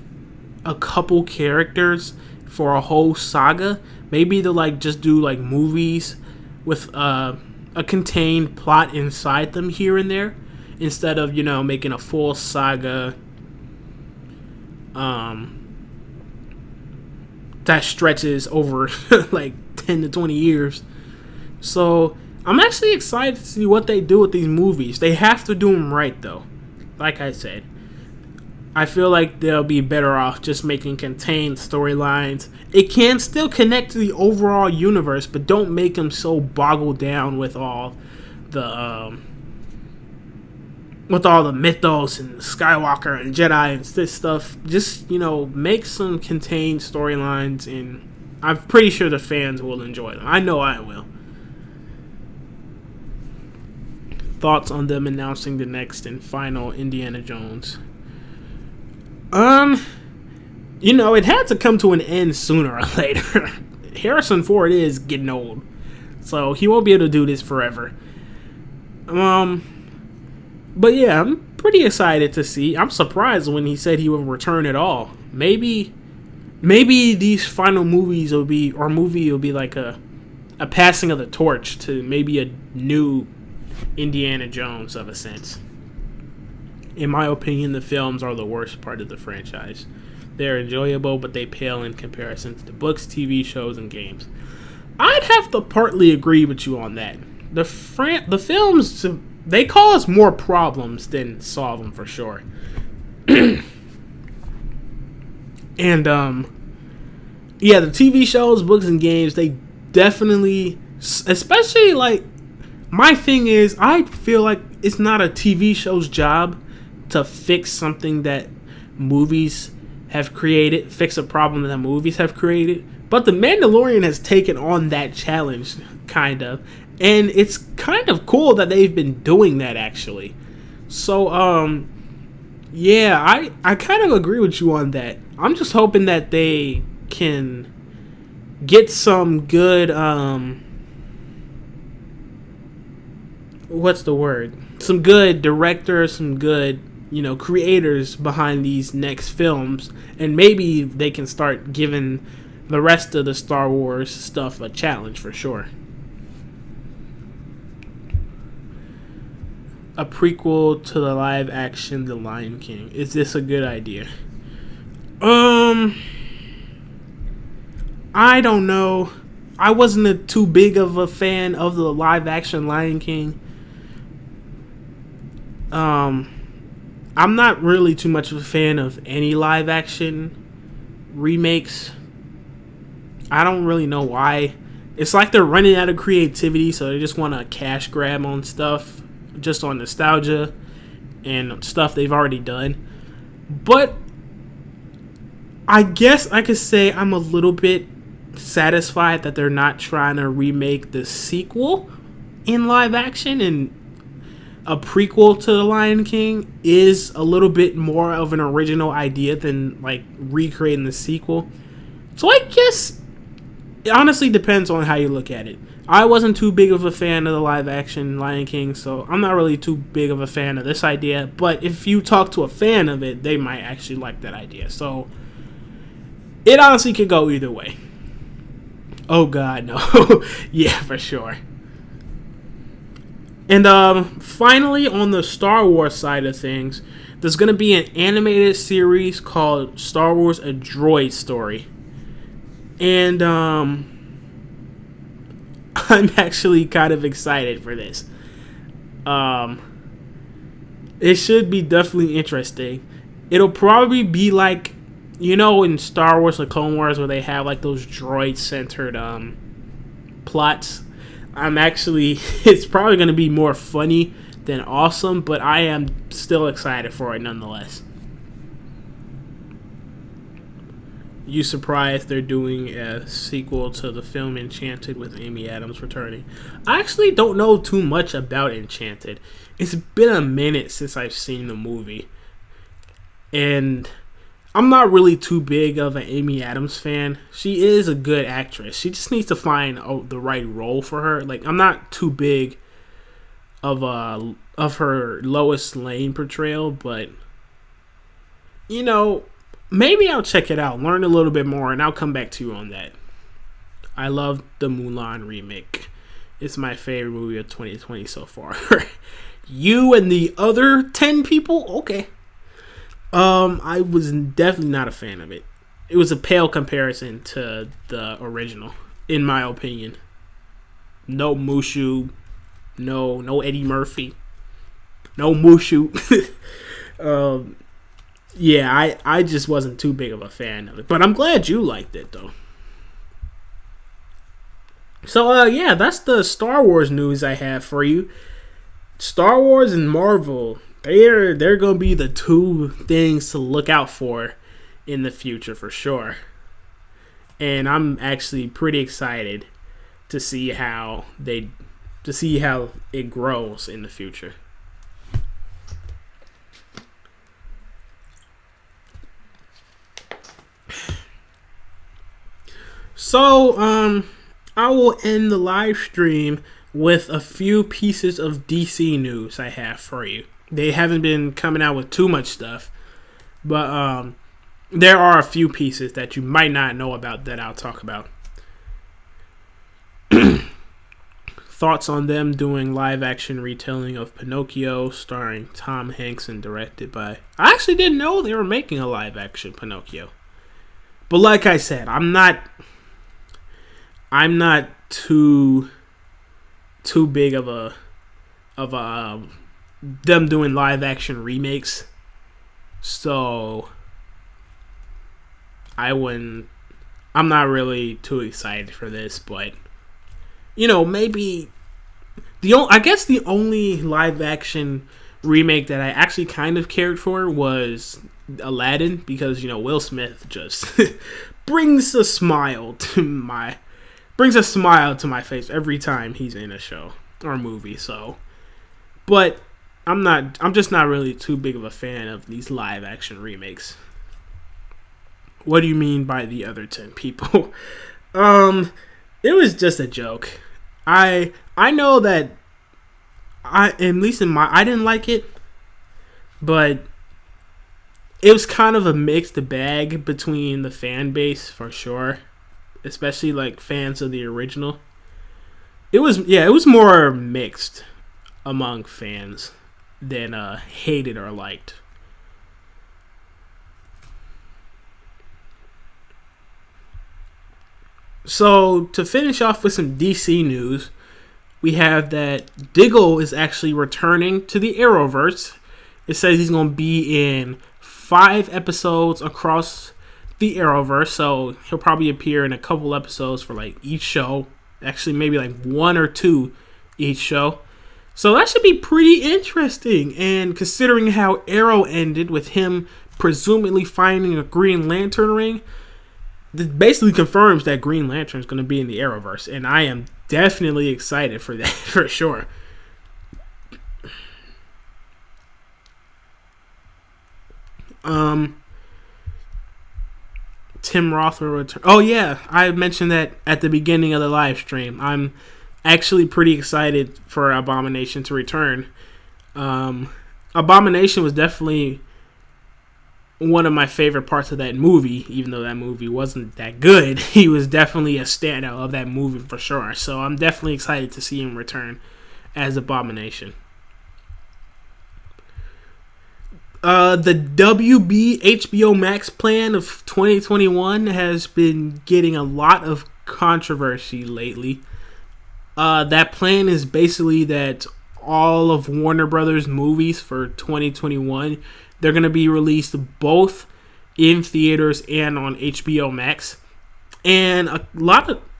a couple characters for a whole saga. Maybe they'll, like, just do, like, movies with, a contained plot inside them here and there, instead of, making a full saga that stretches over like 10 to 20 years. So I'm actually excited to see what they do with these movies. They have to do them right, though. Like I said, I feel like they'll be better off just making contained storylines. It can still connect to the overall universe, but don't make them so boggled down with all the mythos and Skywalker and Jedi and this stuff. Just, make some contained storylines, and I'm pretty sure the fans will enjoy them. I know I will. Thoughts on them announcing the next and final Indiana Jones? it had to come to an end sooner or later. Harrison Ford is getting old, so he won't be able to do this forever. But yeah, I'm pretty excited to see. I'm surprised when he said he would return at all. Maybe these final movies will be like a passing of the torch to maybe a new Indiana Jones of a sense. In my opinion, the films are the worst part of the franchise. They're enjoyable, but they pale in comparison to the books, TV shows, and games. I'd have to partly agree with you on that. The films, they cause more problems than solve them for sure. And yeah, the TV shows, books, and games, they definitely, especially like, my thing is, I feel like it's not a TV show's job to fix something that movies have created, fix a problem that movies have created. But The Mandalorian has taken on that challenge, kind of. And it's kind of cool that they've been doing that, actually. So, yeah, I kind of agree with you on that. I'm just hoping that they can get some good, what's the word? Some good directors, some good, creators behind these next films, and maybe they can start giving the rest of the Star Wars stuff a challenge for sure. A prequel to the live action The Lion King. Is this a good idea? I don't know. I wasn't too big of a fan of the live action Lion King. I'm not really too much of a fan of any live action remakes. I don't really know why. It's like they're running out of creativity, so they just want to cash grab on stuff, just on nostalgia and stuff they've already done. But I guess I could say I'm a little bit satisfied that they're not trying to remake the sequel in live action, and a prequel to The Lion King is a little bit more of an original idea than like recreating the sequel. So I guess it honestly depends on how you look at it. I wasn't too big of a fan of the live action Lion King, so I'm not really too big of a fan of this idea. But if you talk to a fan of it, they might actually like that idea. So it honestly could go either way. Oh god, no. Yeah, for sure. And finally, on the Star Wars side of things, there's going to be an animated series called Star Wars: A Droid Story. And I'm actually kind of excited for this. It should be definitely interesting. It'll probably be like, in Star Wars: The Clone Wars, where they have like those droid-centered plots. It's probably going to be more funny than awesome, but I am still excited for it nonetheless. You surprised they're doing a sequel to the film Enchanted with Amy Adams returning? I actually don't know too much about Enchanted. It's been a minute since I've seen the movie. And I'm not really too big of an Amy Adams fan. She is a good actress. She just needs to find the right role for her. Like, I'm not too big of her Lois Lane portrayal, but maybe I'll check it out, learn a little bit more, and I'll come back to you on that. I love the Mulan remake. It's my favorite movie of 2020 so far. You and the other 10 people? Okay. I was definitely not a fan of it. It was a pale comparison to the original, in my opinion. No Mushu, no Eddie Murphy, no Mushu. Yeah, I just wasn't too big of a fan of it, but I'm glad you liked it though. So yeah, that's the Star Wars news I have for you. Star Wars and Marvel. They're going to be the two things to look out for in the future for sure. And I'm actually pretty excited to see how it grows in the future. So, I will end the live stream with a few pieces of DC news I have for you. They haven't been coming out with too much stuff, but there are a few pieces that you might not know about that I'll talk about. Thoughts on them doing live action retelling of Pinocchio starring Tom Hanks and directed by... I actually didn't know they were making a live action Pinocchio. But like I said, I'm not too big of a them doing live action remakes. So I'm not really too excited for this, but maybe I guess the only live action remake that I actually kind of cared for was Aladdin, because Will Smith just brings a smile to my face every time he's in a show or movie. So, but I'm just not really too big of a fan of these live action remakes. What do you mean by the other 10 people? It was just a joke. I know that at least I didn't like it, but it was kind of a mixed bag between the fan base for sure, especially like fans of the original. It was more mixed among fans than hated or liked. So, to finish off with some DC news, we have that Diggle is actually returning to the Arrowverse. It says he's going to be in 5 episodes across the Arrowverse, so he'll probably appear in a couple episodes for like each show. Actually, maybe like 1 or 2 each show. So that should be pretty interesting. And considering how Arrow ended with him presumably finding a Green Lantern ring, this basically confirms that Green Lantern is going to be in the Arrowverse, and I am definitely excited for that for sure. Tim Roth will return. Oh yeah, I mentioned that at the beginning of the live stream. I'm actually pretty excited for Abomination to return. Abomination was definitely one of my favorite parts of that movie, even though that movie wasn't that good. He was definitely a standout of that movie for sure. So I'm definitely excited to see him return as Abomination. The WB HBO Max plan of 2021 has been getting a lot of controversy lately. That plan is basically that all of Warner Brothers movies for 2021, they're going to be released both in theaters and on HBO Max. And a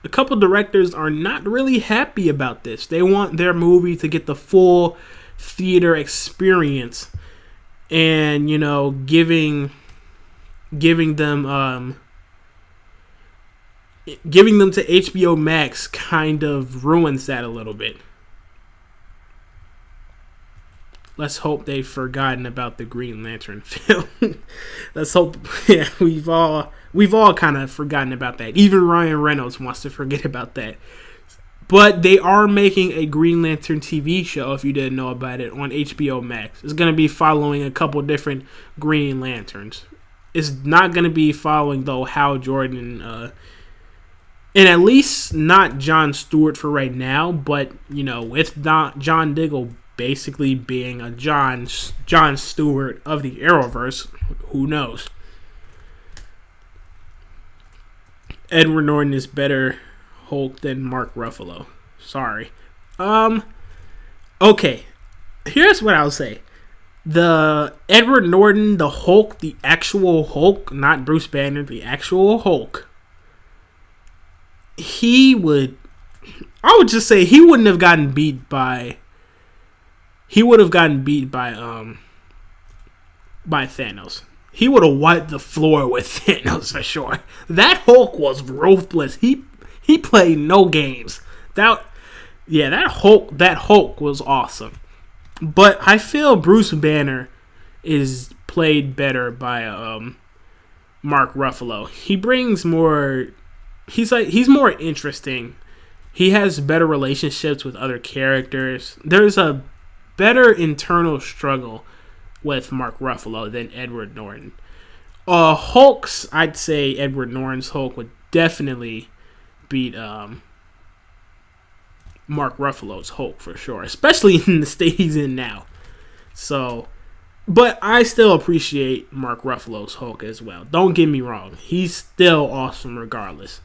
couple directors are not really happy about this. They want their movie to get the full theater experience, and giving them to HBO Max kind of ruins that a little bit. Let's hope they've forgotten about the Green Lantern film. Let's hope. Yeah, we've all kind of forgotten about that. Even Ryan Reynolds wants to forget about that. But they are making a Green Lantern TV show, if you didn't know about it, on HBO Max. It's going to be following a couple different Green Lanterns. It's not going to be following, though, Hal Jordan, and at least not Jon Stewart for right now, but, with John Diggle basically being a Jon Stewart of the Arrowverse, who knows? Edward Norton is better Hulk than Mark Ruffalo. Sorry. Okay. Here's what I'll say. The Edward Norton, the Hulk, the actual Hulk, not Bruce Banner, the actual Hulk, I would just say he wouldn't have gotten beat by Thanos. He would have wiped the floor with Thanos for sure. That Hulk was ruthless. He played no games. That Hulk was awesome. But I feel Bruce Banner is played better by Mark Ruffalo. He brings more he's more interesting. He has better relationships with other characters. There's a better internal struggle with Mark Ruffalo than Edward Norton. Hulk's, I'd say Edward Norton's Hulk would definitely beat Mark Ruffalo's Hulk for sure, especially in the state he's in now. So, but I still appreciate Mark Ruffalo's Hulk as well. Don't get me wrong. He's still awesome regardless.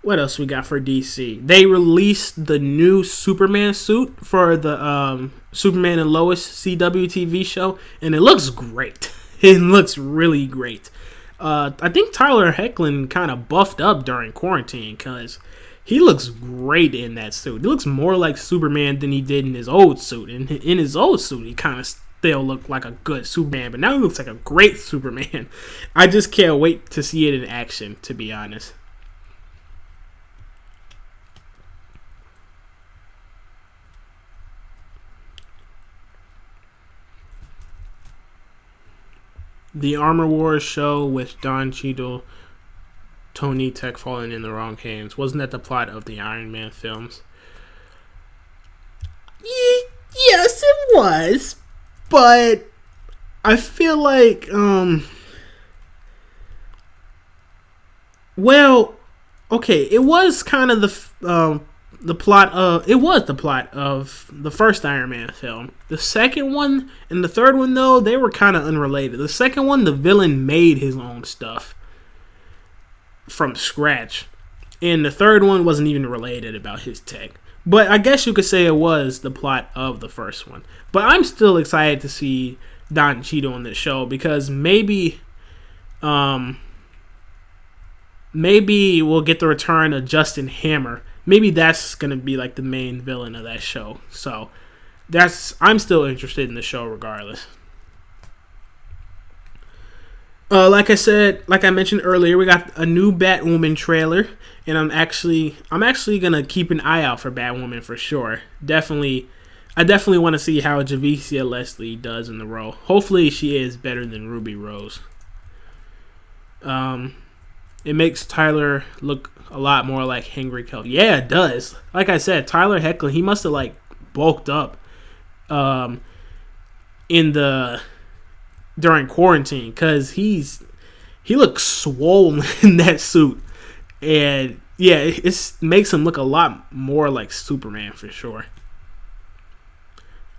What else we got for DC? They released the new Superman suit for the Superman and Lois CW TV show, and it looks great. It looks really great. I think Tyler Hoechlin kind of buffed up during quarantine because he looks great in that suit. He looks more like Superman than he did in his old suit. In his old suit, he kind of still looked like a good Superman, but now he looks like a great Superman. I just can't wait to see it in action, to be honest. The Armor Wars show with Don Cheadle, Tony Tech falling in the wrong hands. Wasn't that the plot of the Iron Man films? Yes, it was. But I feel like, well, okay, it was kind of the plot of the first Iron Man film. The second one and the third one, though, they were kind of unrelated. The second one, the villain made his own stuff from scratch, and the third one wasn't even related about his tech. But I guess you could say it was the plot of the first one. But I'm still excited to see Don Cheadle on the show because maybe we'll get the return of Justin Hammer. Maybe that's gonna be like the main villain of that show. So I'm still interested in the show regardless. Like I mentioned earlier, we got a new Batwoman trailer, and I'm actually gonna keep an eye out for Batwoman for sure. I definitely want to see how Javicia Leslie does in the role. Hopefully, she is better than Ruby Rose. It makes Tyler look a lot more like Henry Cavill. Yeah, it does. Like I said, Tyler Hoechlin, he must have like bulked up during quarantine because he looks swollen in that suit, and yeah, it makes him look a lot more like Superman for sure.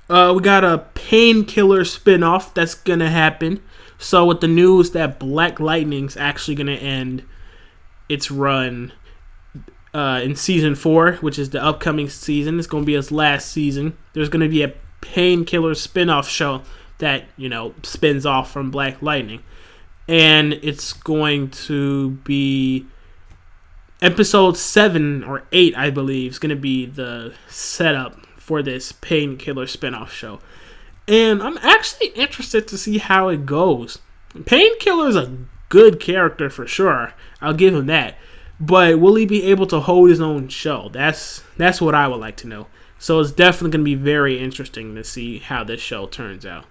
We got a Painkiller spinoff that's gonna happen. So with the news that Black Lightning's actually gonna end its run in season 4, which is the upcoming season, it's gonna be its last season. There's gonna be a Painkiller spinoff show that, spins off from Black Lightning. And it's going to be episode 7 or 8, I believe, is going to be the setup for this Painkiller spinoff show. And I'm actually interested to see how it goes. Painkiller is a good character for sure. I'll give him that. But will he be able to hold his own show? That's what I would like to know. So it's definitely going to be very interesting to see how this show turns out.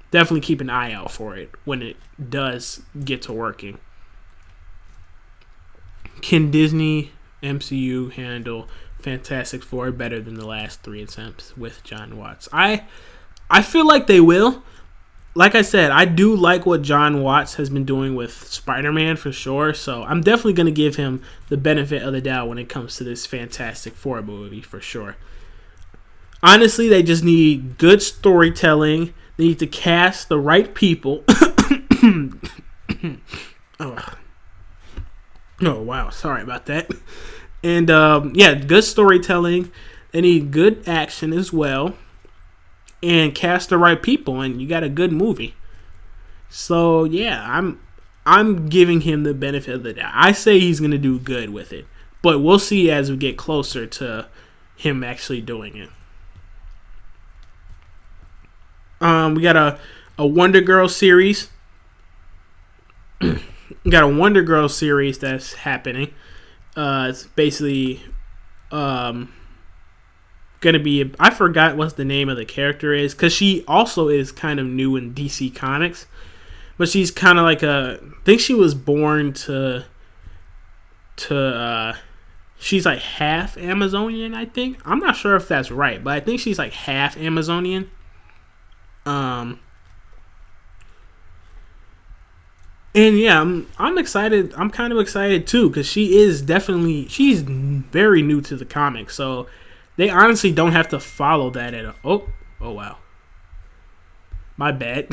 Definitely keep an eye out for it when it does get to working. Can Disney MCU handle Fantastic Four better than the last 3 attempts with John Watts? I feel like they will. Like I said, I do like what John Watts has been doing with Spider-Man for sure, so I'm definitely going to give him the benefit of the doubt when it comes to this Fantastic Four movie for sure. Honestly, they just need good storytelling. They need to cast the right people. Oh, wow. Sorry about that. And, good storytelling. They need good action as well. And cast the right people, and you got a good movie. So, yeah, I'm giving him the benefit of the doubt. I say he's going to do good with it. But we'll see as we get closer to him actually doing it. We got a Wonder Girl series. We got a Wonder Girl series that's happening. It's basically kind gonna be. I forgot what the name of the character is because she also is kind of new in DC Comics, but she's kind of like I think she was born to. She's like half Amazonian. I think I'm not sure if that's right, but I think she's like half Amazonian. And yeah, I'm excited. I'm kind of excited too because she's very new to the comics, so they honestly don't have to follow that at all. Oh wow, my bad.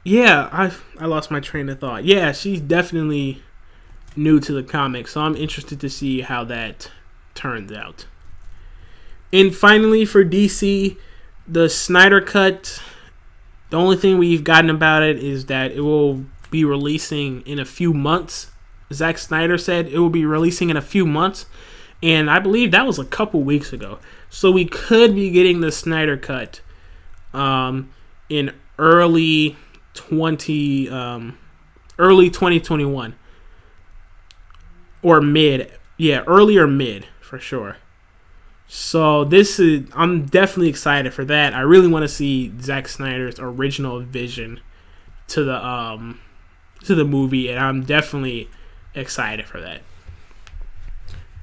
Yeah, I lost my train of thought. Yeah, she's definitely new to the comics, so I'm interested to see how that turns out. And finally, for DC, the Snyder Cut, the only thing we've gotten about it is that it will be releasing in a few months. Zack Snyder said it will be releasing in a few months, and I believe that was a couple weeks ago. So we could be getting the Snyder Cut in early 2021 or mid. Yeah, early or mid for sure. So I'm definitely excited for that. I really want to see Zack Snyder's original vision to the movie, and I'm definitely excited for that.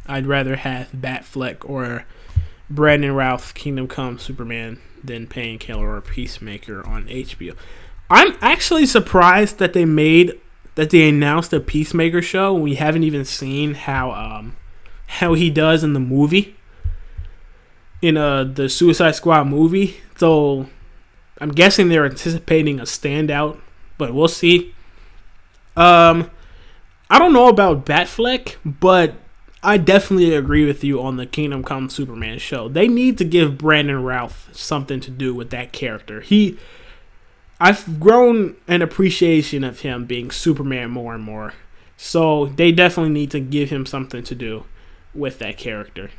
I'd rather have Batfleck or Brandon Routh Kingdom Come Superman than Painkiller or Peacemaker on HBO. I'm actually surprised that they announced a Peacemaker show when we haven't even seen how he does in the movie. In the Suicide Squad movie. So I'm guessing they're anticipating a standout, but we'll see. I don't know about Batfleck, but I definitely agree with you on the Kingdom Come Superman show. They need to give Brandon Routh something to do with that character. I've grown an appreciation of him being Superman more and more. So they definitely need to give him something to do with that character.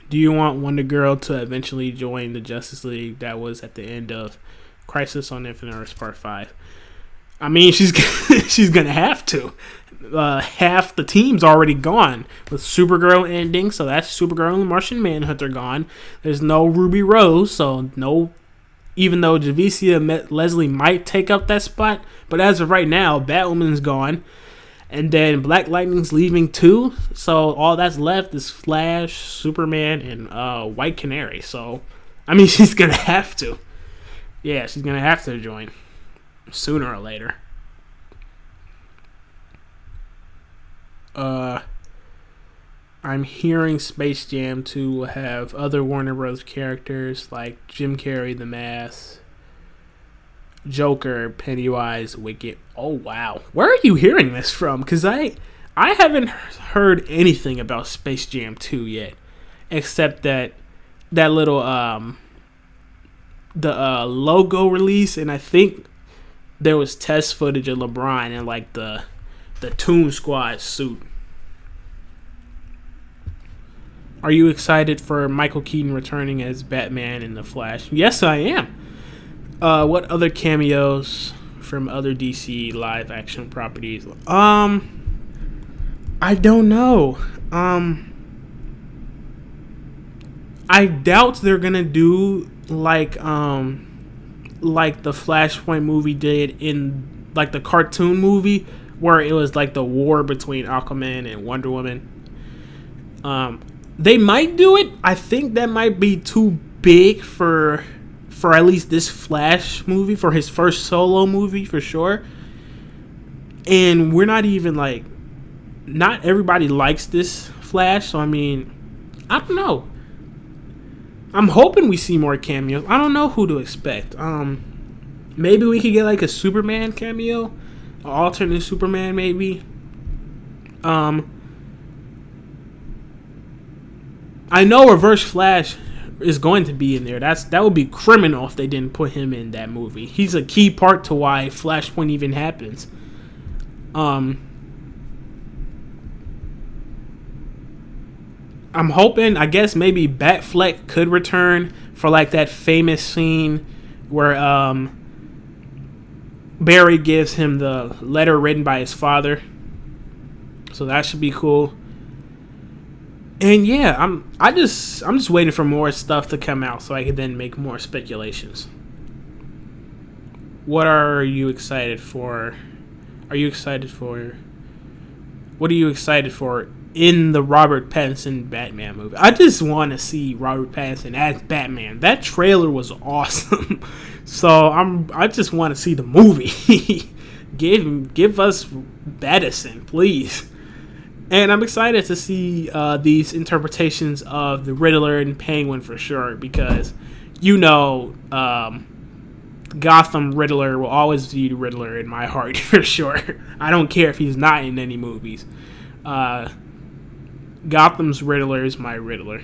Do you want Wonder Girl to eventually join the Justice League that was at the end of Crisis on Infinite Earths Part 5? I mean, she's going to have to. Half the team's already gone with Supergirl ending, so that's Supergirl and the Martian Manhunter gone. There's no Ruby Rose, so no. Even though Javicia Leslie might take up that spot, but as of right now, Batwoman's gone. And then Black Lightning's leaving too, so all that's left is Flash, Superman, and White Canary. So, I mean, she's going to have to. Yeah, she's going to have to join sooner or later. I'm hearing Space Jam 2 will have other Warner Bros. Characters like Jim Carrey, The Mask, Joker, Pennywise, Wicked. Oh wow, where are you hearing this from? Because I haven't heard anything about Space Jam 2 yet, except that little the logo release, and I think there was test footage of LeBron in like the Toon Squad suit. Are you excited for Michael Keaton returning as Batman in The Flash? Yes, I am. What other cameos from other DC live action properties? I don't know. I doubt they're gonna do like the Flashpoint movie did in like the cartoon movie where it was like the war between Aquaman and Wonder Woman. They might do it. I think that might be too big for at least this Flash movie, for his first solo movie for sure. And we're not even like, not everybody likes this Flash, so I mean, I don't know. I'm hoping we see more cameos. I don't know who to expect. Maybe we could get like a Superman cameo, an alternate Superman maybe. I know Reverse Flash is going to be in there. That would be criminal if they didn't put him in that movie. He's a key part to why Flashpoint even happens. I'm hoping, I guess maybe Batfleck could return for like that famous scene where Barry gives him the letter written by his father, so that should be cool. And yeah, I'm just waiting for more stuff to come out so I can then make more speculations. What are you excited for? What are you excited for in the Robert Pattinson Batman movie? I just want to see Robert Pattinson as Batman. That trailer was awesome. So I just want to see the movie. give us Pattinson, please. And I'm excited to see these interpretations of the Riddler and Penguin for sure, because Gotham Riddler will always be the Riddler in my heart for sure. I don't care if he's not in any movies. Gotham's Riddler is my Riddler.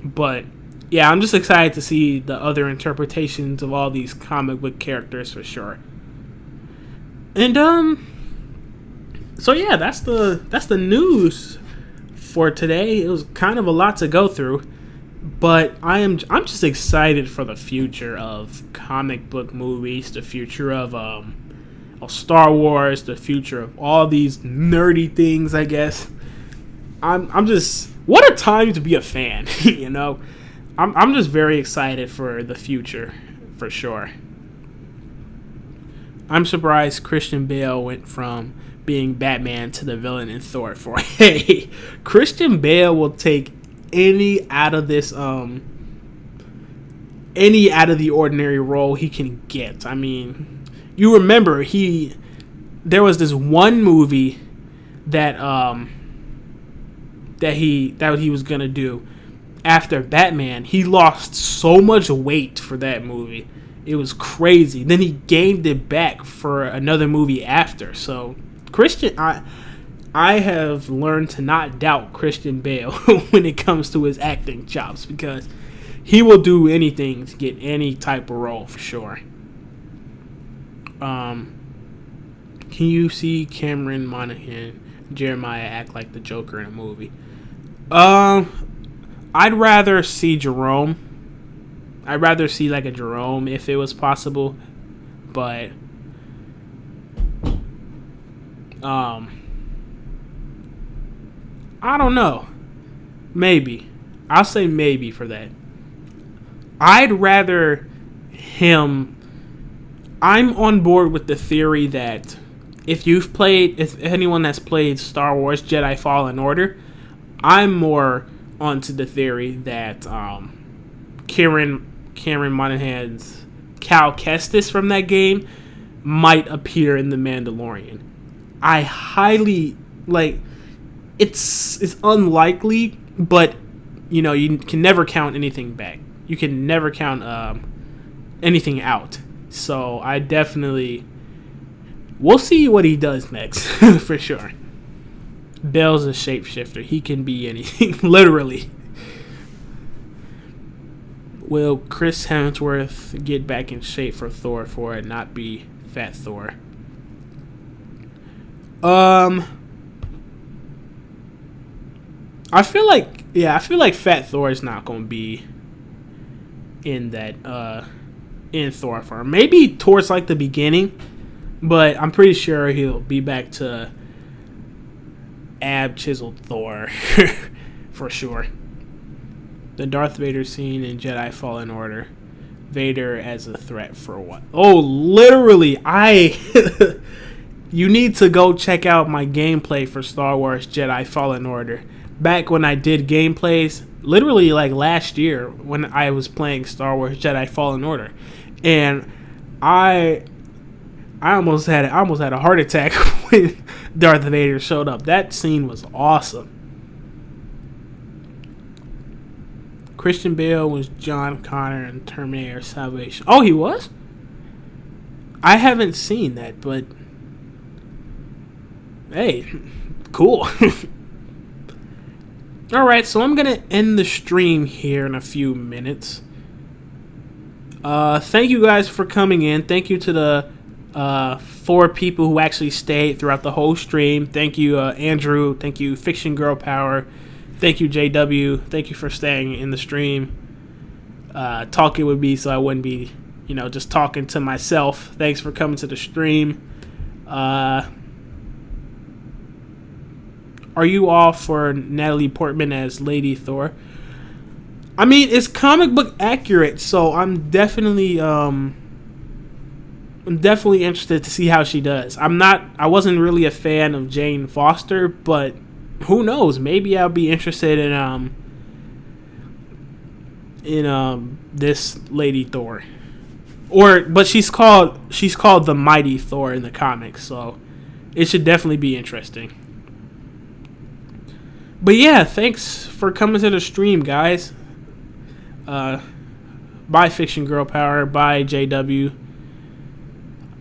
But yeah, I'm just excited to see the other interpretations of all these comic book characters for sure. And so yeah, that's the news for today. It was kind of a lot to go through, but I'm just excited for the future of comic book movies, the future of Star Wars, the future of all these nerdy things, I guess. I'm just, what a time to be a fan, you know. I'm just very excited for the future for sure. I'm surprised Christian Bale went from being Batman to the villain in Thor 4. Hey, Christian Bale will take any out of the ordinary role he can get. I mean, you remember there was this one movie that he was gonna do after Batman. He lost so much weight for that movie. It was crazy. Then he gained it back for another movie after. So Christian, I have learned to not doubt Christian Bale when it comes to his acting chops, because he will do anything to get any type of role for sure. Can you see Cameron Monaghan, Jeremiah act like the Joker in a movie? I'd rather see Jerome. I'd rather see like a Jerome if it was possible, but I don't know. Maybe. I'll say maybe for that. I'd rather him. I'm on board with the theory that if anyone has played Star Wars Jedi Fallen Order, I'm more onto the theory that Cameron Monaghan's Cal Kestis from that game might appear in The Mandalorian. I highly it's unlikely, but you can never count anything back. You can never count anything out. So I definitely, we'll see what he does next for sure. Bale's a shapeshifter. He can be anything, literally. Will Chris Hemsworth get back in shape for Thor 4 and not be Fat Thor? I feel like Fat Thor is not going to be in that in Thor 4. Maybe towards like the beginning, but I'm pretty sure he'll be back to ab chiseled Thor for sure. The Darth Vader scene in Jedi Fallen Order. Vader as a threat for what? Oh, literally, you need to go check out my gameplay for Star Wars Jedi Fallen Order. Back when I did gameplays, literally like last year when I was playing Star Wars Jedi Fallen Order, and I almost had a heart attack when Darth Vader showed up. That scene was awesome. Christian Bale was John Connor in Terminator Salvation. Oh, he was? I haven't seen that, but hey, cool. Alright, so I'm going to end the stream here in a few minutes. Thank you guys for coming in. Thank you to the 4 people who actually stayed throughout the whole stream. Thank you, Andrew. Thank you, Fiction Girl Power. Thank you, JW. Thank you for staying in the stream, talking with me so I wouldn't be you know, just talking to myself. Thanks for coming to the stream. Are you all for Natalie Portman as Lady Thor? I mean, it's comic book accurate, so I'm definitely interested to see how she does. I wasn't really a fan of Jane Foster, but who knows? Maybe I'll be interested in this Lady Thor. But she's called the Mighty Thor in the comics, so it should definitely be interesting. But yeah, thanks for coming to the stream, guys. Bye Fiction Girl Power, bye JW.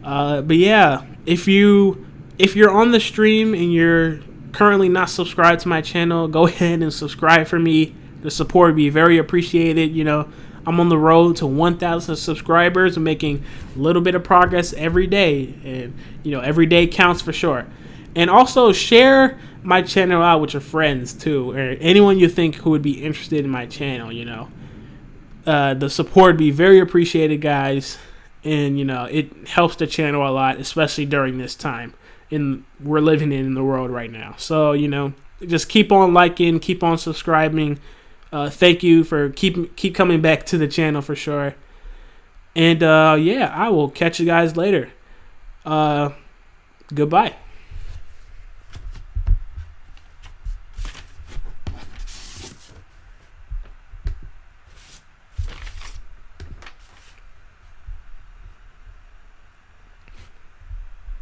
But yeah, if you're on the stream and you're currently not subscribed to my channel, go ahead and subscribe for me. The support would be very appreciated. You know, I'm on the road to 1,000 subscribers. I'm making a little bit of progress every day, and you know, every day counts for sure. And also share my channel out with your friends too, or anyone you think who would be interested in my channel. You know, the support would be very appreciated, guys. And you know, it helps the channel a lot, especially during this time we're living in the world right now. So you know, just keep on liking, keep on subscribing. Thank you for keep coming back to the channel for sure. And yeah, I will catch you guys later. Goodbye.